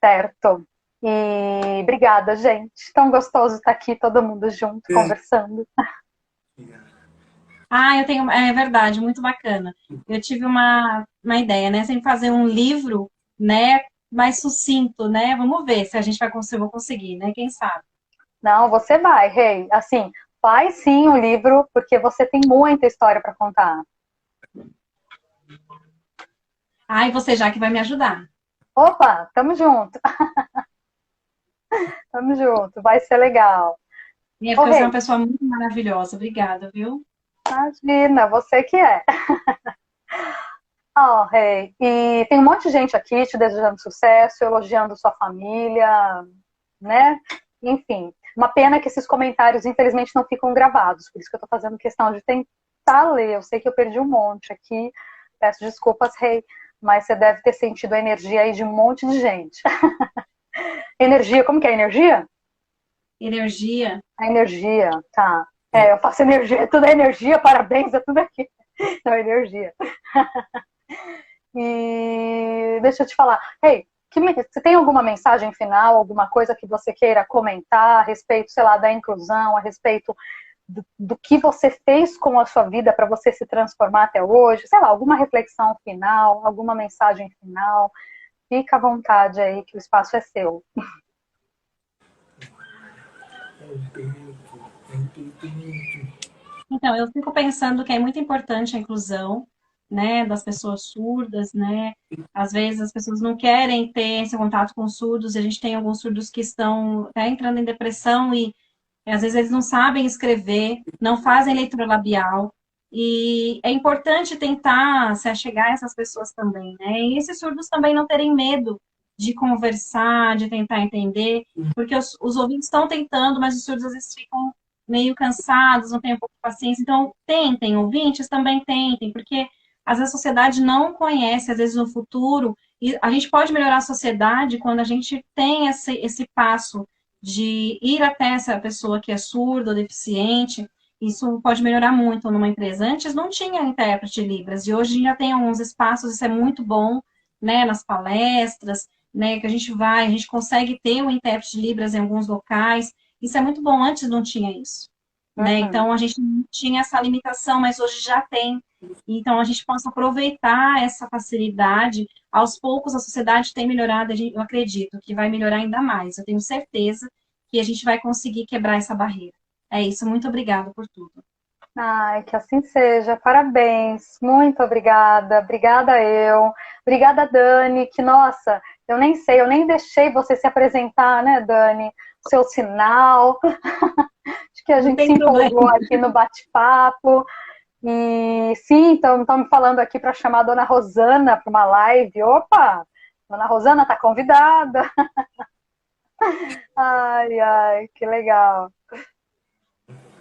Certo? E obrigada, gente. Tão gostoso estar aqui, todo mundo junto, conversando. Ah, é verdade, muito bacana. Eu tive uma ideia, né? Sem fazer um livro, né? Mais sucinto, né? Vamos ver se a gente vai conseguir, vou conseguir, né? Quem sabe? Não, você vai, Rei. Assim, faz sim o livro, porque você tem muita história para contar. Ah, e você já que vai me ajudar. Opa, tamo junto. Tamo junto, vai ser legal. É Ô, porque você é uma Rei, pessoa muito maravilhosa. Obrigada, viu? imagina, você que é. Ó, Rei, e tem um monte de gente aqui te desejando sucesso, elogiando sua família, né? Enfim, uma pena que esses comentários, infelizmente, não ficam gravados, por isso que eu tô fazendo questão de tentar ler. Eu sei que eu perdi um monte aqui, peço desculpas, Rei, mas você deve ter sentido a energia aí de um monte de gente. Energia, como que é energia? Energia. A energia, tá. Eu faço energia, tudo é energia, parabéns, é tudo aqui. Não, energia. E deixa eu te falar, Hey, você tem alguma mensagem final, alguma coisa que você queira comentar a respeito, sei lá, da inclusão, a respeito do que você fez com a sua vida para você se transformar até hoje? Sei lá, alguma reflexão final, alguma mensagem final? Fica à vontade aí, que o espaço é seu. Então, eu fico pensando que é muito importante a inclusão, né, das pessoas surdas, né? Às vezes as pessoas não querem ter esse contato com surdos, e a gente tem alguns surdos que estão até entrando em depressão e às vezes eles não sabem escrever, não fazem leitura labial, e é importante tentar se achegar a essas pessoas também, né? E esses surdos também não terem medo de conversar, de tentar entender, porque os ouvintes estão tentando, mas os surdos às vezes ficam meio cansados, não têm um pouco de paciência. Então, tentem, ouvintes também tentem, porque às vezes a sociedade não conhece, às vezes no futuro, e a gente pode melhorar a sociedade quando a gente tem esse passo de ir até essa pessoa que é surda ou deficiente. Isso pode melhorar muito numa empresa. Antes não tinha intérprete de Libras, e hoje já tem alguns espaços, isso é muito bom, né, nas palestras, né, que a gente vai, a gente consegue ter um intérprete de Libras em alguns locais. Isso é muito bom, antes não tinha isso. Né? Então, a gente não tinha essa limitação, mas hoje já tem. Então, a gente possa aproveitar essa facilidade. Aos poucos, a sociedade tem melhorado, eu acredito que vai melhorar ainda mais. Eu tenho certeza que a gente vai conseguir quebrar essa barreira. É isso, muito obrigada por tudo. Ai, que assim seja. Parabéns. Muito obrigada. Obrigada eu. Obrigada, Dani, que, nossa, eu nem sei, eu nem deixei você se apresentar, né, Dani? O seu sinal. Acho que a Não gente tem se empolgou problema. aqui no bate-papo. E sim, estão me falando aqui para chamar a Dona Rosana para uma live. Opa! Dona Rosana está convidada. Ai, ai, que legal.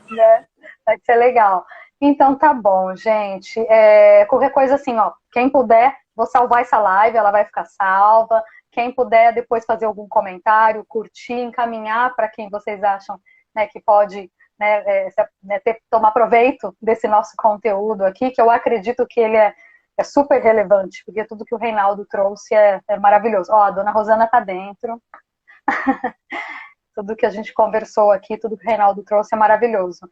Né? Vai ser legal. Então tá bom, gente. Qualquer coisa assim, ó. Quem puder, vou salvar essa live, ela vai ficar salva. Quem puder depois fazer algum comentário, curtir, encaminhar para quem vocês acham, né, que pode, né, tomar proveito desse nosso conteúdo aqui, que eu acredito que ele é super relevante, porque tudo que o Reinaldo trouxe é maravilhoso. Ó, a dona Rosana tá dentro. Tudo que a gente conversou aqui, tudo que o Reinaldo trouxe é maravilhoso.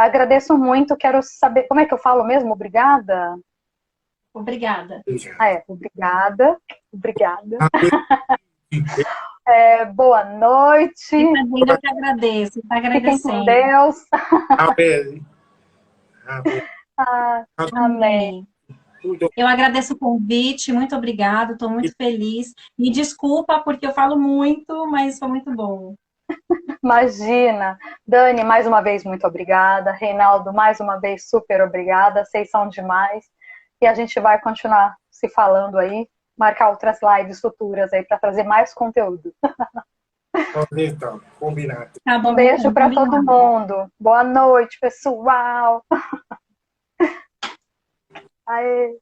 Agradeço muito, quero saber, como é que eu falo mesmo? Obrigada? Obrigada. Obrigada. Obrigada. Boa noite. Eu que agradeço, está Fiquem com agradecendo. Deus. Amém. Amém. Eu agradeço o convite, muito obrigada, estou muito feliz. Me desculpa porque eu falo muito, mas foi muito bom. Imagina. Dani, mais uma vez, muito obrigada. Reinaldo, mais uma vez, super obrigada. Vocês são demais. E a gente vai continuar se falando aí, marcar outras lives futuras aí para trazer mais conteúdo. Então, combinado. Tá bom, Um beijo para combinado. todo mundo. Boa noite, pessoal. Aê.